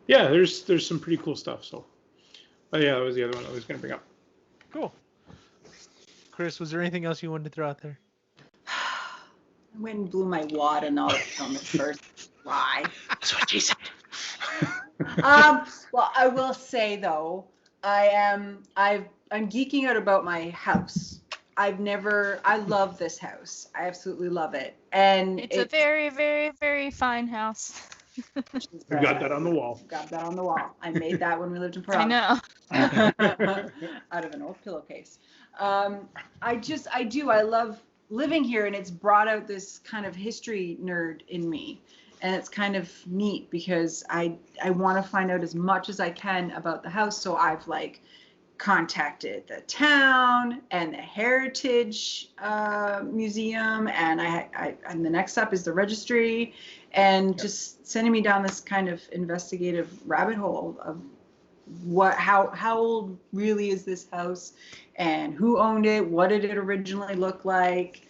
Yeah, there's some pretty cool stuff. So, but yeah, that was the other one I was going to bring up. Cool. Chris, was there anything else you wanted to throw out there? I went and blew my wad and all on the first try. That's what she said. Well, I will say though, I'm geeking out about my house. I love this house. I absolutely love it. And it's a very, very, very fine house. We got that on the wall. Got that on the wall. I made that when we lived in Prague. I know. Out of an old pillowcase. I love living here, and it's brought out this kind of history nerd in me. And it's kind of neat because I want to find out as much as I can about the house. So I've contacted the town and the Heritage Museum, and and the next step is the registry, and just sending me down this kind of investigative rabbit hole of how old really is this house, and who owned it, what did it originally look like.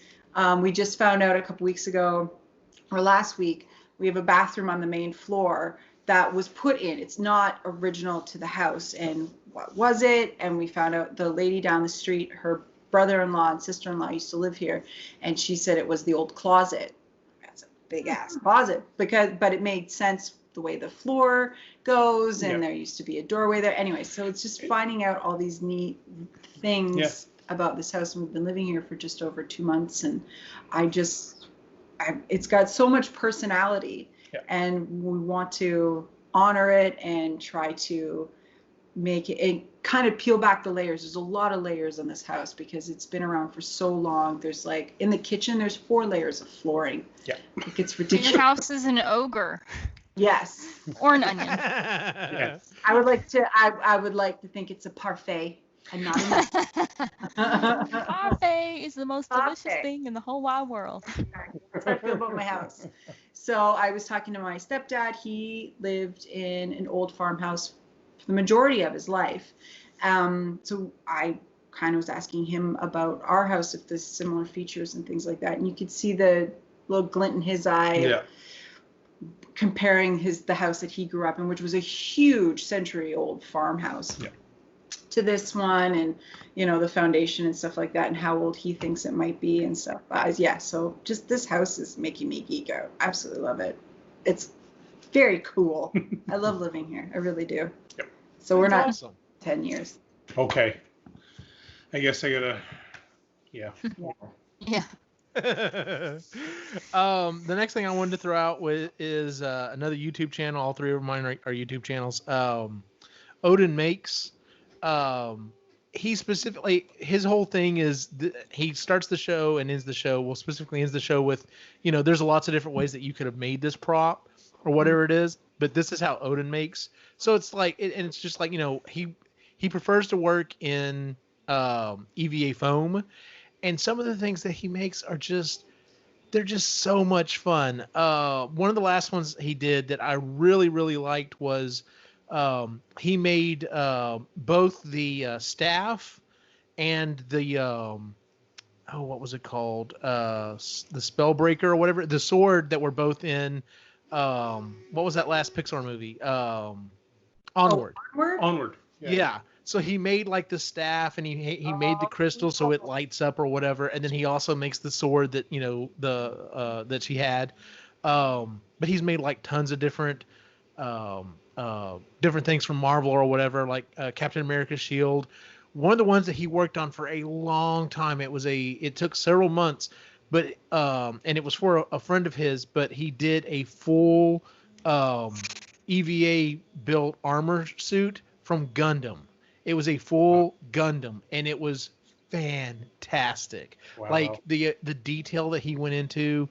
We just found out a couple weeks ago, or last week, we have a bathroom on the main floor that was put in. It's not original to the house. And what was it? And we found out the lady down the street, her brother-in-law and sister-in-law used to live here. And she said it was the old closet. That's a big ass closet, but it made sense the way the floor goes, and there used to be a doorway there. Anyway, so it's just finding out all these neat things about this house. And we've been living here for just over 2 months. And it's got so much personality, and we want to honor it and try to make it kind of peel back the layers. There's a lot of layers on this house because it's been around for so long. There's in the kitchen, there's 4 layers of flooring. Yeah. It's ridiculous. Your house is an ogre. Yes. Or an onion. Yes. I would like to think it's a parfait. And not Parfait is the most delicious thing in the whole wide world. That's how I feel about my house. So I was talking to my stepdad. He lived in an old farmhouse for the majority of his life. So I kind of was asking him about our house, if there's similar features and things like that. And you could see the little glint in his eye, comparing the house that he grew up in, which was a huge century-old farmhouse. Yeah. To this one, and the foundation and stuff like that, and how old he thinks it might be and stuff. So just this house is making me geek out. Absolutely love it. It's very cool. I love living here. I really do. Yep. So we're not awesome. 10 years. Okay. I guess I gotta. Yeah. Yeah. The next thing I wanted to throw out is another YouTube channel. All 3 of mine are YouTube channels. Odin Makes. he specifically, his whole thing is he starts the show and ends the show. Well, specifically ends the show with, there's lots of different ways that you could have made this prop or whatever it is, but this is how Odin makes. So it's like, and it's just like, he prefers to work in EVA foam, and some of the things that he makes are they're just so much fun. One of the last ones he did that I really, really liked was he made both the staff and the what was it called? The Spellbreaker or whatever, the sword that were both in what was that last Pixar movie? Onward. Onward. Yeah. So he made like the staff, and he made the crystal so it lights up or whatever, and then he also makes the sword that that she had. But he's made like tons of different things from Marvel or whatever, like Captain America's shield. One of the ones that he worked on for a long time. It took several months, but and it was for a friend of his. But he did a full EVA built armor suit from Gundam. It was a full Gundam, and it was fantastic. Wow. Like the detail that he went into,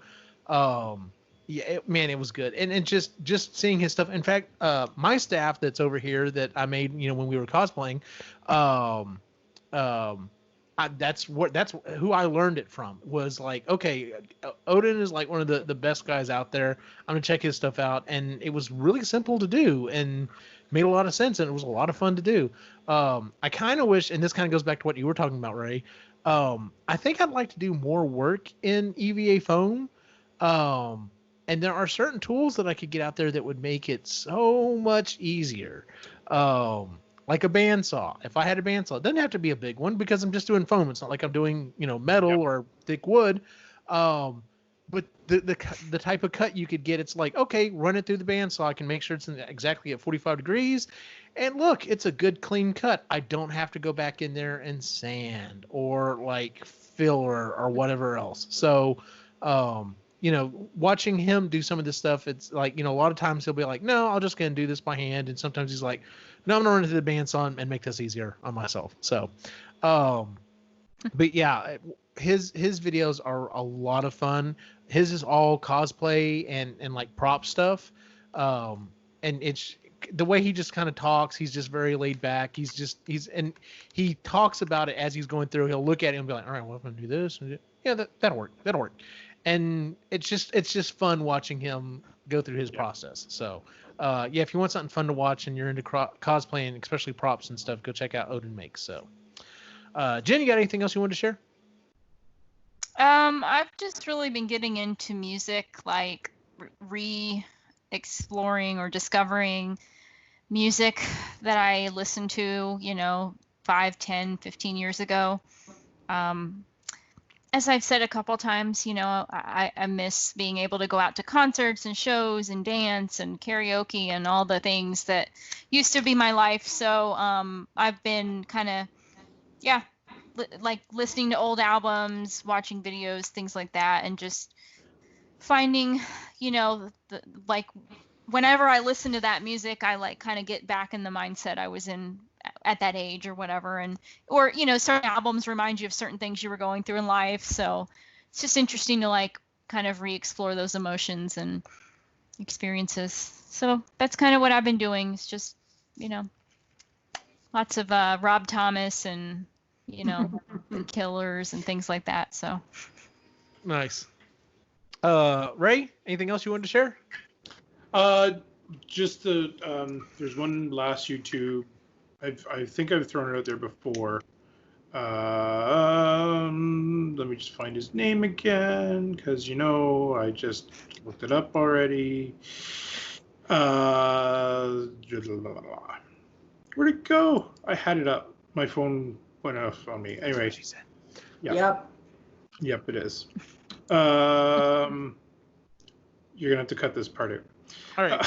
it was good. And just seeing his stuff. In fact, my staff that's over here that I made, when we were cosplaying, that's who I learned it from. Was like, okay, Odin is like one of the best guys out there. I'm gonna check his stuff out, and it was really simple to do and made a lot of sense, and it was a lot of fun to do. I kind of wish, and this kind of goes back to what you were talking about, Ray. I think I'd like to do more work in EVA foam. And there are certain tools that I could get out there that would make it so much easier. Like a bandsaw. If I had a bandsaw, it doesn't have to be a big one because I'm just doing foam. It's not like I'm doing, metal or thick wood. But the type of cut you could get, it's like, okay, run it through the bandsaw. I can make sure it's exactly at 45 degrees. And look, it's a good clean cut. I don't have to go back in there and sand or like filler or whatever else. So, watching him do some of this stuff, it's like, a lot of times he'll be like, no, I'll just go and do this by hand. And sometimes he's like, no, I'm going to run into the bandsaw and make this easier on myself. So, but yeah, his videos are a lot of fun. His is all cosplay and like prop stuff. And it's the way he just kind of talks. He's just very laid back. And he talks about it as he's going through. He'll look at it and be like, all right, well, I'm going to do this. Yeah, that'll work. That'll work. And it's just fun watching him go through his process. So, if you want something fun to watch and you're into cosplaying, especially props and stuff, go check out Odin Makes. So, Jen, you got anything else you wanted to share? I've just really been getting into music, like re-exploring or discovering music that I listened to, 5, 10, 15 years ago. As I've said a couple times, I miss being able to go out to concerts and shows and dance and karaoke and all the things that used to be my life. So I've been kind of, like listening to old albums, watching videos, things like that, and just finding, like whenever I listen to that music, I like kind of get back in the mindset I was in at that age or whatever. Or certain albums remind you of certain things you were going through in life. So it's just interesting to like kind of re-explore those emotions and experiences. So that's kind of what I've been doing. It's just, lots of Rob Thomas and, the Killers and things like that. So nice. Ray, anything else you wanted to share? Just there's one last YouTube. I think I've thrown it out there before. Let me just find his name again, because I just looked it up already. Where'd it go? I had it up. My phone went off on me. Anyway. Yep, it is. You're gonna have to cut this part out. All right.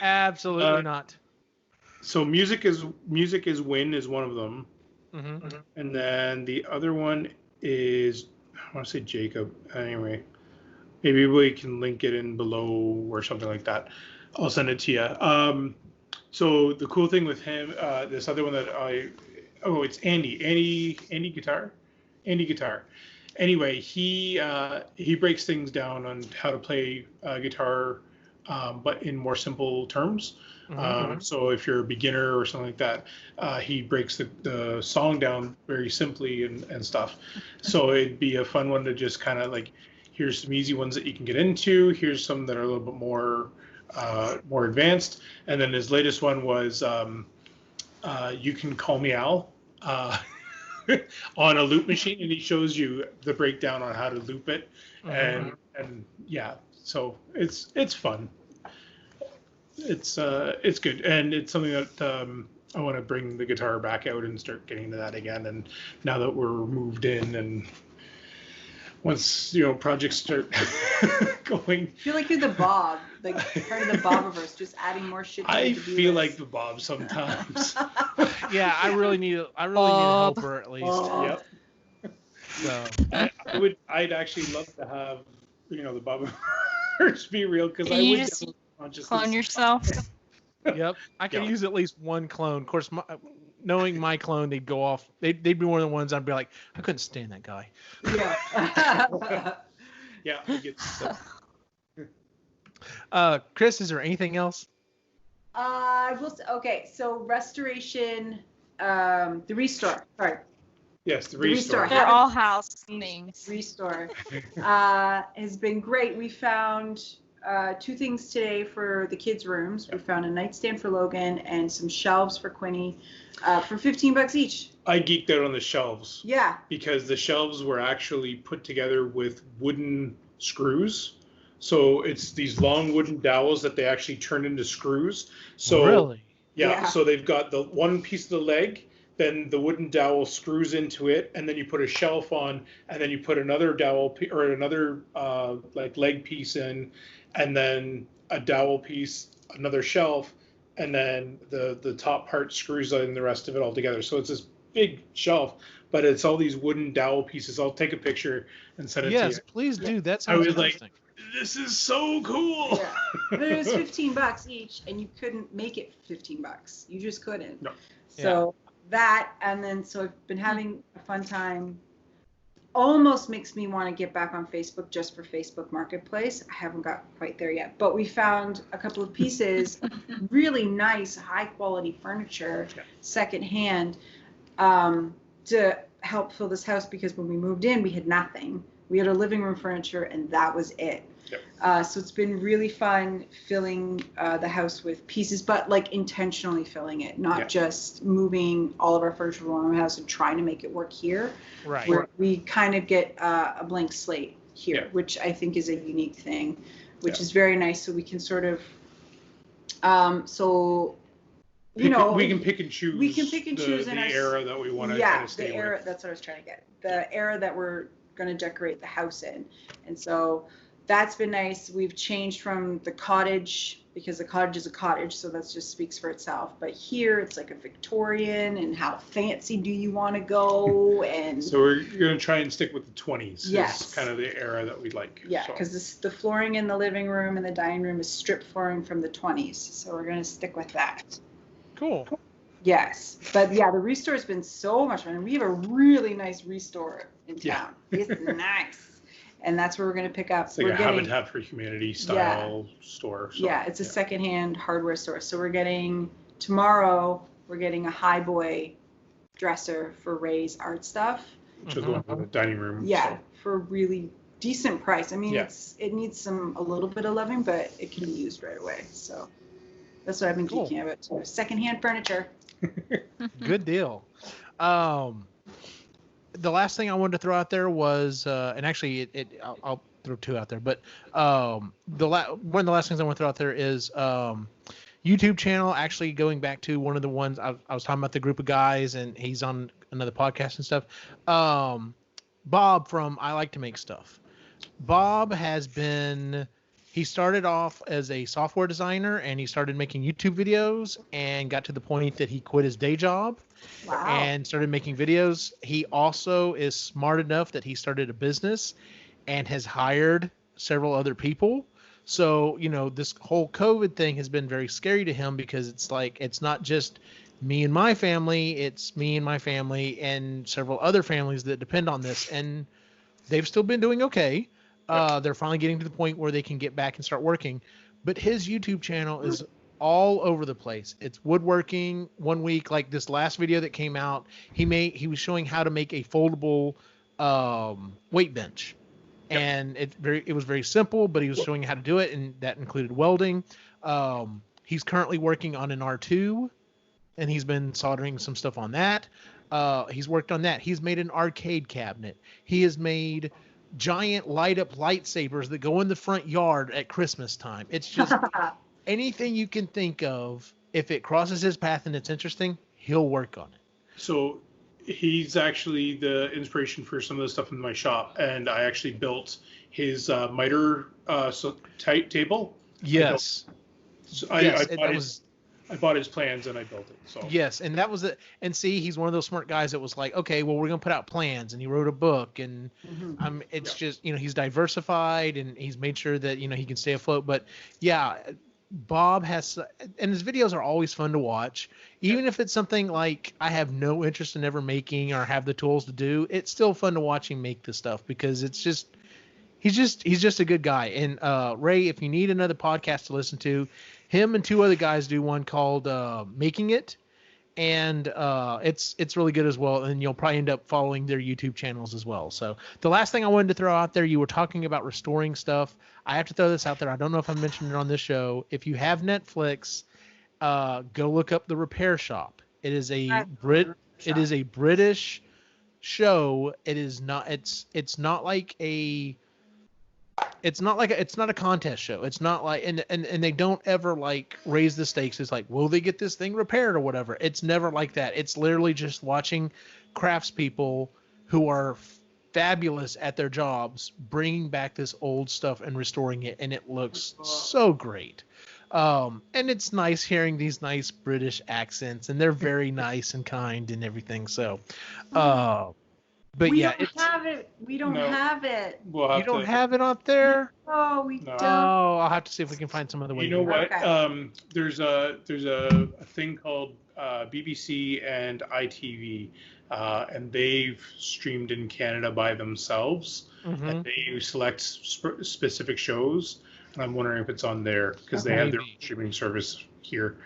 Absolutely not. So music is Win is one of them. Mm-hmm. And then the other one is, I want to say Jacob. Anyway, maybe we can link it in below or something like that. I'll send it to you. So the cool thing with him, this other one that it's Andy Guitar. Anyway, he breaks things down on how to play guitar, but in more simple terms. So if you're a beginner or something like that, he breaks the song down very simply and stuff. So it'd be a fun one to just kind of like, here's some easy ones that you can get into. Here's some that are a little bit more advanced. And then his latest one was You Can Call Me Al. On a loop machine, and he shows you the breakdown on how to loop it, and yeah, so it's fun. It's good, and it's something that I want to bring the guitar back out and start getting to that again. And now that we're moved in, and once projects start going, I feel like you're the Bob, like part of the Bobiverse, just adding more shit. I feel like the Bob sometimes. Yeah, I really need a helper at least. Yep. So I'd actually love to have the Bobiverse be real, because I would just clone yourself. Yep, I could use at least one clone. Of course, knowing my clone, they'd go off. They'd be one of the ones I'd be like, I couldn't stand that guy. Yeah. Yeah, I get that. Chris, is there anything else? Okay, so restoration, the restore. Sorry. Yes, the restore. They're all house things. Restore has been great. We found 2 things today for the kids' rooms. We found a nightstand for Logan and some shelves for Quinny for $15 each. I geeked out on the shelves. Yeah. Because the shelves were actually put together with wooden screws. So it's these long wooden dowels that they actually turn into screws. So really? Yeah. So they've got the one piece of the leg, then the wooden dowel screws into it, and then you put a shelf on, and then you put another dowel or another like leg piece in, and then a dowel piece, another shelf, and then the top part screws in the rest of it all together. So it's this big shelf, but it's all these wooden dowel pieces. I'll take a picture and send it to you. Yes, please do. That sounds interesting. This is so cool. Yeah. But it was $15 each, and you couldn't make it $15. You just couldn't. No. So that, and then so I've been having a fun time. Almost makes me want to get back on Facebook just for Facebook Marketplace. I haven't got quite there yet, but we found a couple of pieces, really nice, high quality furniture, secondhand, to help fill this house, because when we moved in, we had nothing. We had our living room furniture, and that was it. Yep. So it's been really fun filling the house with pieces, but like intentionally filling it, not just moving all of our furniture around the house and trying to make it work here. Right. Where we kind of get a blank slate here, which I think is a unique thing, which is very nice. So we can sort of, we can pick and choose. We can pick and choose the era that we want to kind of stay the era. with. That's what I was trying to get. The era that we're going to decorate the house in, and so that's been nice. We've changed from the cottage, because the cottage is a cottage, so that just speaks for itself. But here it's like a Victorian, and how fancy do you want to go? And so we're going to try and stick with the 20s. Yes. It's kind of the era that we like. Yeah, because the flooring in the living room and the dining room is strip flooring from the 20s, so we're going to stick with that. Cool. Yes, but yeah, the restore has been so much fun. We have a really nice restore in town. It's nice, and that's where we're going to pick up. It's like a Habitat for Humanity style store. So, it's a secondhand hardware store. So tomorrow we're getting a high boy dresser for Ray's art stuff. Which is the one in the dining room. Yeah, for a really decent price. I mean, it needs a little bit of loving, but it can be used right away. So that's what I've been geeking about too. Secondhand furniture. Good deal. The last thing I wanted to throw out there was, and actually, I'll throw 2 out there, but one of the last things I want to throw out there is YouTube channel. Actually, going back to one of the ones I was talking about, the group of guys, and he's on another podcast and stuff. Bob from I Like to Make Stuff. Bob has been. He started off as a software designer, and he started making YouTube videos, and got to the point that he quit his day job and started making videos. He also is smart enough that he started a business and has hired several other people. So, this whole COVID thing has been very scary to him because it's like, it's not just me and my family, it's me and my family and several other families that depend on this. And they've still been doing okay. They're finally getting to the point where they can get back and start working. But his YouTube channel is all over the place. It's woodworking. One week, like this last video that came out, he was showing how to make a foldable weight bench. And it was very simple, but he was showing how to do it, and that included welding. He's currently working on an R2, and he's been soldering some stuff on that. He's worked on that. He's made an arcade cabinet. He has made giant light up lightsabers that go in the front yard at Christmas time. It's just anything you can think of. If it crosses his path and it's interesting, he'll work on it. So he's actually the inspiration for some of the stuff in my shop, and I actually built his miter table. Yes. I bought his plans and I built it. So yes, and that was it. And see, he's one of those smart guys that was like, okay, well, we're gonna put out plans, and he wrote a book, and it's just he's diversified, and he's made sure that he can stay afloat. But yeah, Bob has, and his videos are always fun to watch, even if it's something like I have no interest in ever making or have the tools to do. It's still fun to watch him make this stuff because it's just he's just a good guy. And Ray, if you need another podcast to listen to, him and two other guys do one called Making It, and it's really good as well. And you'll probably end up following their YouTube channels as well. So the last thing I wanted to throw out there, you were talking about restoring stuff. I have to throw this out there. I don't know if I mentioned it on this show. If you have Netflix, go look up The Repair Shop. It is a British show. It is not. It's not a contest show. It's not like and they don't ever like raise the stakes. It's like, will they get this thing repaired or whatever? It's never like that. It's literally just watching craftspeople who are fabulous at their jobs bringing back this old stuff and restoring it, and it looks so great. And it's nice hearing these nice British accents, and they're very nice and kind and everything. So but we yeah, don't have it. We don't have it. You don't have it out there? Oh, we don't. Oh, I'll have to see if we can find some other way. You know what? Okay. There's a thing called BBC and ITV, and they've streamed in Canada by themselves. And they select specific shows, and I'm wondering if it's on there because they have their streaming service here,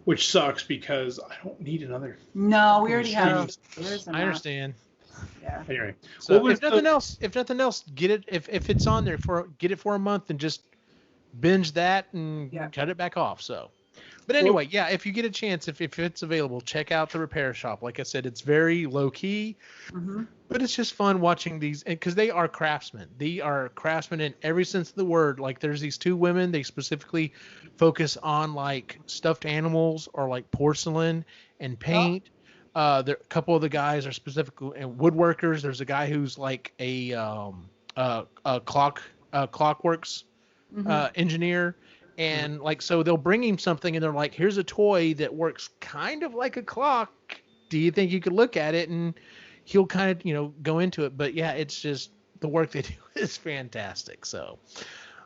which sucks because I don't need another. No, we already have. I understand. Yeah. Anyway, so if nothing else, get it if it's on there get it for a month and just binge that and cut it back off. So, but anyway, if you get a chance, if it's available, check out The Repair Shop. Like I said, it's very low key, but it's just fun watching these because they are craftsmen. They are craftsmen in every sense of the word. Like there's these two women. They specifically focus on like stuffed animals or like porcelain and paint. A couple of the guys are specifically woodworkers. There's a guy who's like a clockworks engineer, and like so they'll bring him something and they're like, here's a toy that works kind of like a clock. Do you think you could look at it? And he'll kind of go into it. But yeah, it's just the work they do is fantastic. So.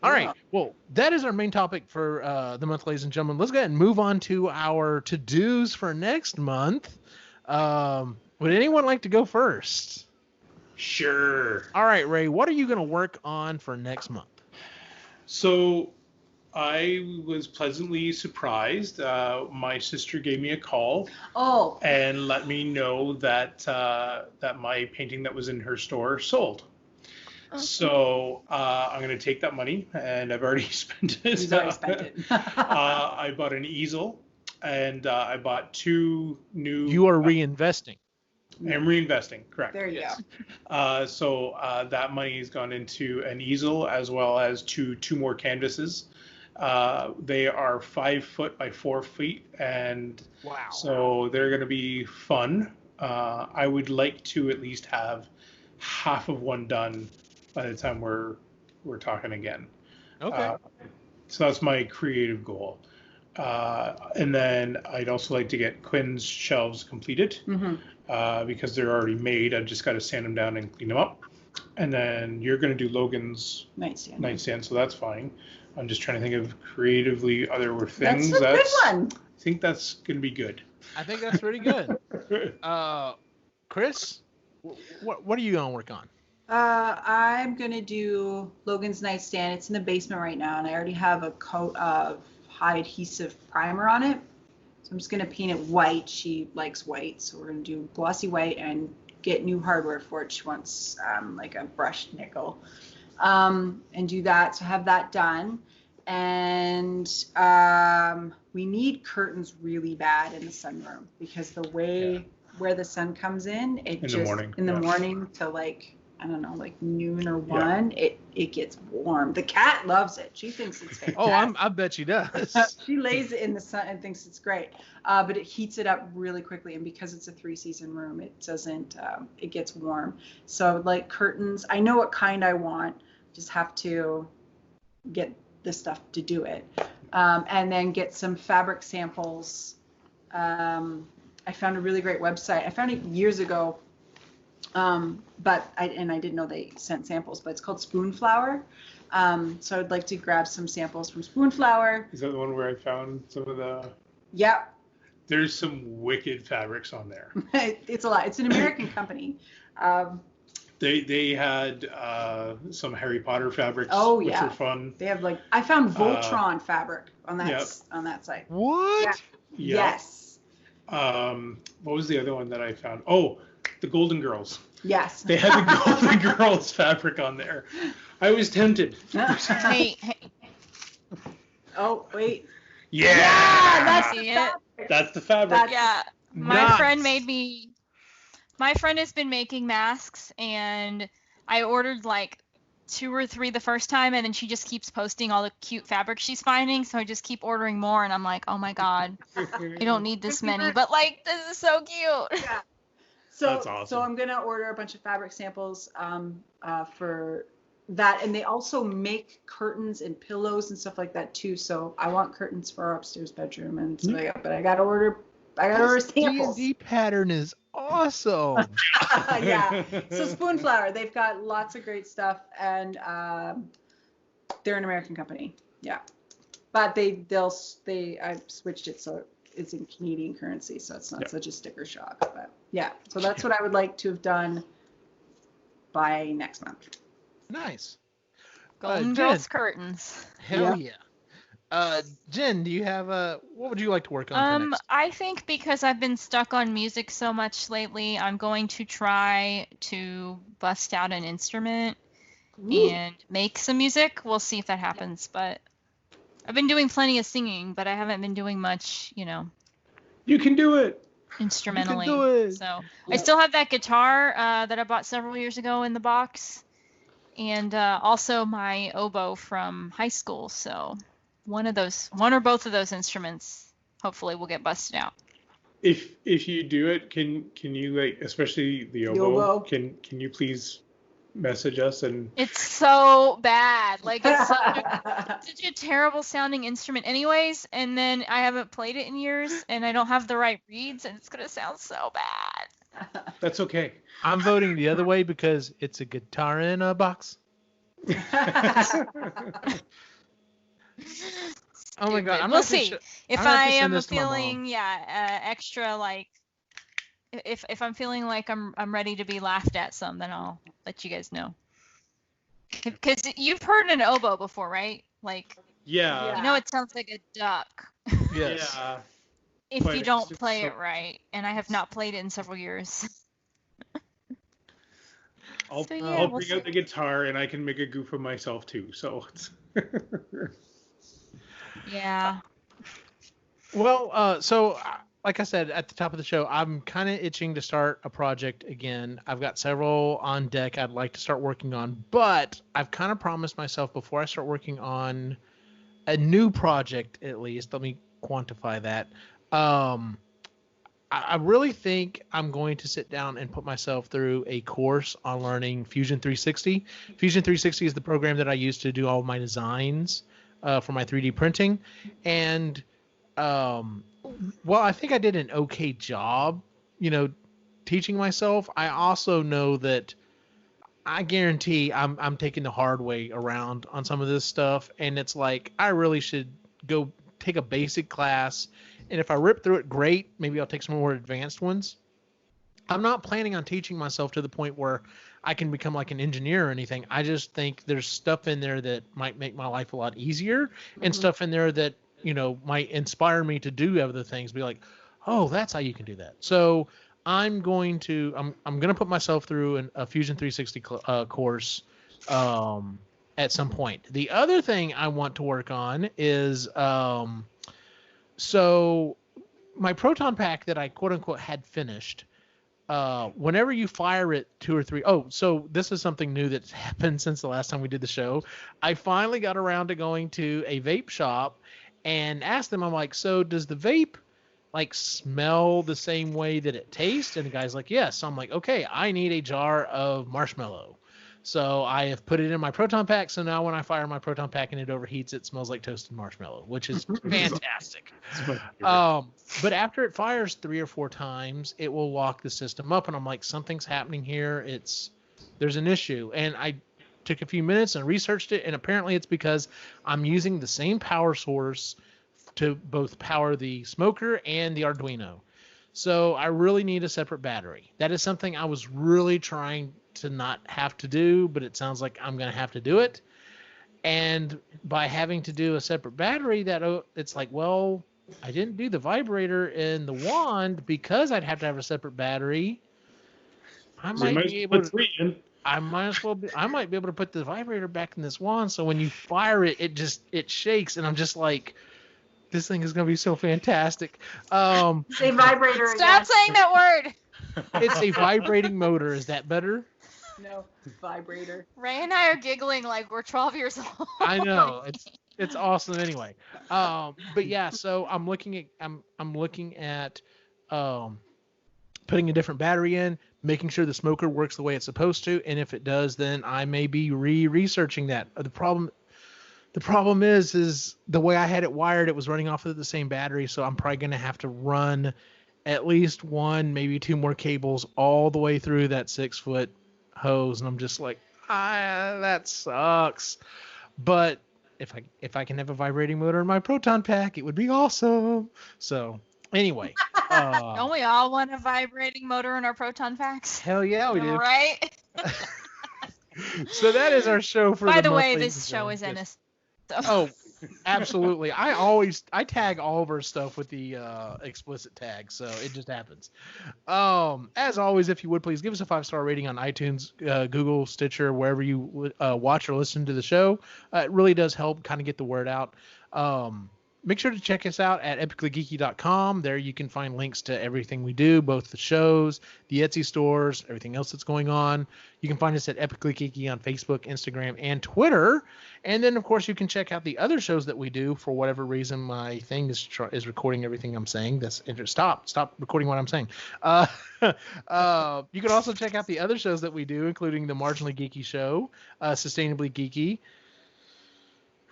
All right. Well, that is our main topic for the month, ladies and gentlemen. Let's go ahead and move on to our to-dos for next month. Would anyone like to go first? Sure. All right, Ray, what are you going to work on for next month? So I was pleasantly surprised. My sister gave me a call and let me know that that my painting that was in her store sold. Okay. So I'm going to take that money, and I've already spent it. He's already spent it. I bought an easel, and I bought two new... You are reinvesting. I'm reinvesting, correct. There you go. So that money has gone into an easel as well as two more canvases. They are 5 foot by 4 feet, and so they're going to be fun. I would like to at least have half of one done by the time we're talking again. Okay. So that's my creative goal. And then I'd also like to get Quinn's shelves completed because they're already made. I've just got to sand them down and clean them up. And then you're going to do Logan's nightstand, so that's fine. I'm just trying to think of creatively other things. That's a good one. I think that's gonna be good. I think that's pretty good. Chris, what are you gonna work on? I'm gonna do Logan's nightstand. It's in the basement right now, and I already have a coat of high adhesive primer on it. So I'm just gonna paint it white. She likes white, so we're gonna do glossy white and get new hardware for it. She wants like a brushed nickel, and do that. So have that done. And we need curtains really bad in the sunroom because the way where the sun comes in, in the morning to like, I don't know, like noon or 1, it gets warm. The cat loves it. She thinks it's fantastic. Oh, I bet she does. She lays it in the sun and thinks it's great. But it heats it up really quickly, and because it's a 3-season room, it doesn't. It gets warm. So like curtains, I know what kind I want. Just have to get the stuff to do it, and then get some fabric samples. I found a really great website. I found it years ago, but I didn't know they sent samples. But it's called Spoonflower. So I'd like to grab some samples from Spoonflower. Is that the one where I found some of the? Yep. There's some wicked fabrics on there. It's a lot. It's an American company. They had some Harry Potter fabrics, which were fun. They have like, I found Voltron fabric on that site. What? Yeah. Yes. What was the other one that I found? Oh, the Golden Girls. Yes. They had the Golden Girls fabric on there. I was tempted. Hey. Oh, wait. Yeah, that's it. That's the fabric. My friend has been making masks, and I ordered like 2 or 3 the first time, and then she just keeps posting all the cute fabric she's finding, so I just keep ordering more, and I'm like, oh my god, I don't need this many, but like, this is so cute. Yeah. So, that's awesome. So I'm gonna order a bunch of fabric samples for that, and they also make curtains and pillows and stuff like that too. So I want curtains for our upstairs bedroom, and so but I gotta order samples. D&D pattern is awesome. Yeah. So Spoonflower, they've got lots of great stuff, and they're an American company. Yeah. But I've switched it so it's in Canadian currency, so it's not such a sticker shock. But yeah, so that's what I would like to have done by next month. Nice. Golden Girls curtains. Hell yeah. Jen, do you have what would you like to work on for next? I think because I've been stuck on music so much lately, I'm going to try to bust out an instrument and make some music. We'll see if that happens, but I've been doing plenty of singing, but I haven't been doing much, You can do it. Instrumentally. You can do it. So I still have that guitar that I bought several years ago in the box, and also my oboe from high school. So one or both of those instruments hopefully will get busted out. If you do it, can you, like, especially the oboe, can you please message us? And it's so bad, like it's such a terrible sounding instrument anyways, and then I haven't played it in years, and I don't have the right reeds, and it's gonna sound so bad. That's okay. I'm voting the other way because it's a guitar in a box. Oh my god! We'll see. If I am feeling extra, like if I'm feeling like I'm ready to be laughed at some, then I'll let you guys know. Because you've heard an oboe before, right? Like, yeah. You know, it sounds like a duck. Yes. Yeah. If you don't play it right, and I have not played it in several years. I'll bring out the guitar, and I can make a goof of myself too. So. Yeah. Well, so like I said at the top of the show, I'm kind of itching to start a project again. I've got several on deck I'd like to start working on, but I've kind of promised myself before I start working on a new project, at least, let me quantify that. I really think I'm going to sit down and put myself through a course on learning Fusion 360. Fusion 360 is the program that I use to do all my designs for my 3D printing. And, well, I think I did an okay job, teaching myself. I also know that I guarantee I'm taking the hard way around on some of this stuff, and it's like I really should go take a basic class, and if I rip through it, great. Maybe I'll take some more advanced ones. I'm not planning on teaching myself to the point where I can become like an engineer or anything. I just think there's stuff in there that might make my life a lot easier, and stuff in there that, you know, might inspire me to do other things. Be like, oh, that's how you can do that. So I'm going to put myself through a Fusion 360 course at some point. The other thing I want to work on is so my proton pack that I quote unquote had finished. Whenever you fire it 2 or 3, so this is something new that's happened since the last time we did the show. I finally got around to going to a vape shop and asked them, I'm like, so does the vape like smell the same way that it tastes? And the guy's like, yes. So I'm like, okay, I need a jar of marshmallow. So I have put it in my proton pack. So now when I fire my proton pack and it overheats, it smells like toasted marshmallow, which is fantastic. But after it fires 3 or 4 times, it will lock the system up. And I'm like, something's happening here. There's an issue. And I took a few minutes and researched it. And apparently it's because I'm using the same power source to both power the smoker and the Arduino. So I really need a separate battery. That is something I was really trying to not have to do, but it sounds like I'm going to have to do it. And by having to do a separate battery, it's like, well, I didn't do the vibrator and the wand because I'd have to have a separate battery. I might be able to. I might be able to put the vibrator back in this wand, so when you fire it, it shakes, and I'm just like, this thing is going to be so fantastic. Say vibrator. Stop saying that word. It's a vibrating motor. Is that better? No, vibrator. Ray and I are giggling like we're 12 years old. I know. It's awesome anyway. But yeah, so I'm looking at putting a different battery in, making sure the smoker works the way it's supposed to, and if it does, then I may be researching that. The problem is the way I had it wired, it was running off of the same battery, so I'm probably going to have to run at least 1, maybe 2 more cables all the way through that 6-foot hose, and I'm just like, that sucks. But if I can have a vibrating motor in my proton pack, it would be awesome. So anyway, don't we all want a vibrating motor in our proton packs? Hell yeah, we do. Right? So that is our show for By the way, this show is innocent. So. Oh, absolutely. I tag all of our stuff with the explicit tag, so it just happens. As always, if you would please give us a 5-star rating on iTunes, Google, Stitcher, wherever you watch or listen to the show. It really does help kind of get the word out. Make sure to check us out at epicallygeeky.com. There you can find links to everything we do, both the shows, the Etsy stores, everything else that's going on. You can find us at Epically Geeky on Facebook, Instagram, and Twitter. And then, of course, you can check out the other shows that we do. For whatever reason, my thing is recording everything I'm saying. Stop recording what I'm saying. You can also check out the other shows that we do, including the Marginally Geeky Show, Sustainably Geeky,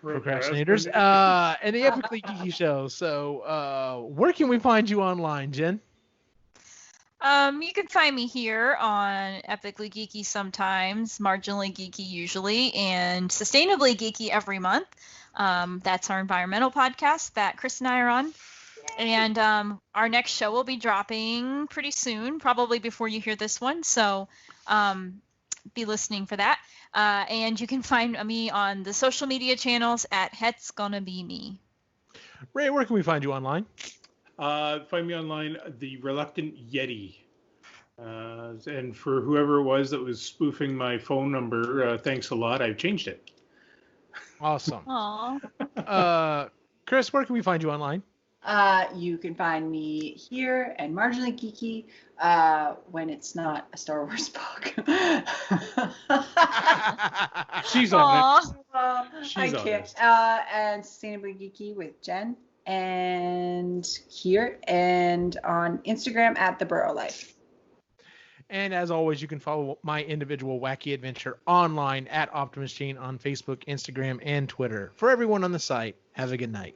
Procrastinators, and the Epically Geeky Show. So where can we find you online, Jen? You can find me here on Epically Geeky sometimes, Marginally Geeky usually, and Sustainably Geeky every month. That's our environmental podcast that Chris and I are on. And our next show will be dropping pretty soon, probably before you hear this one. So be listening for that. And you can find me on the social media channels at Het's Gonna Be Me. Ray, where can we find you online? Find me online, The Reluctant Yeti. And for whoever it was that was spoofing my phone number, thanks a lot. I've changed it. Awesome. Aww. Chris, where can we find you online? You can find me here and Marginally Geeky when it's not a Star Wars book. She's on it. I can't. And Sustainably Geeky with Jen. And here and on Instagram at The Burrow Life. And as always, you can follow my individual wacky adventure online at Optimus Gene on Facebook, Instagram, and Twitter. For everyone on the site, have a good night.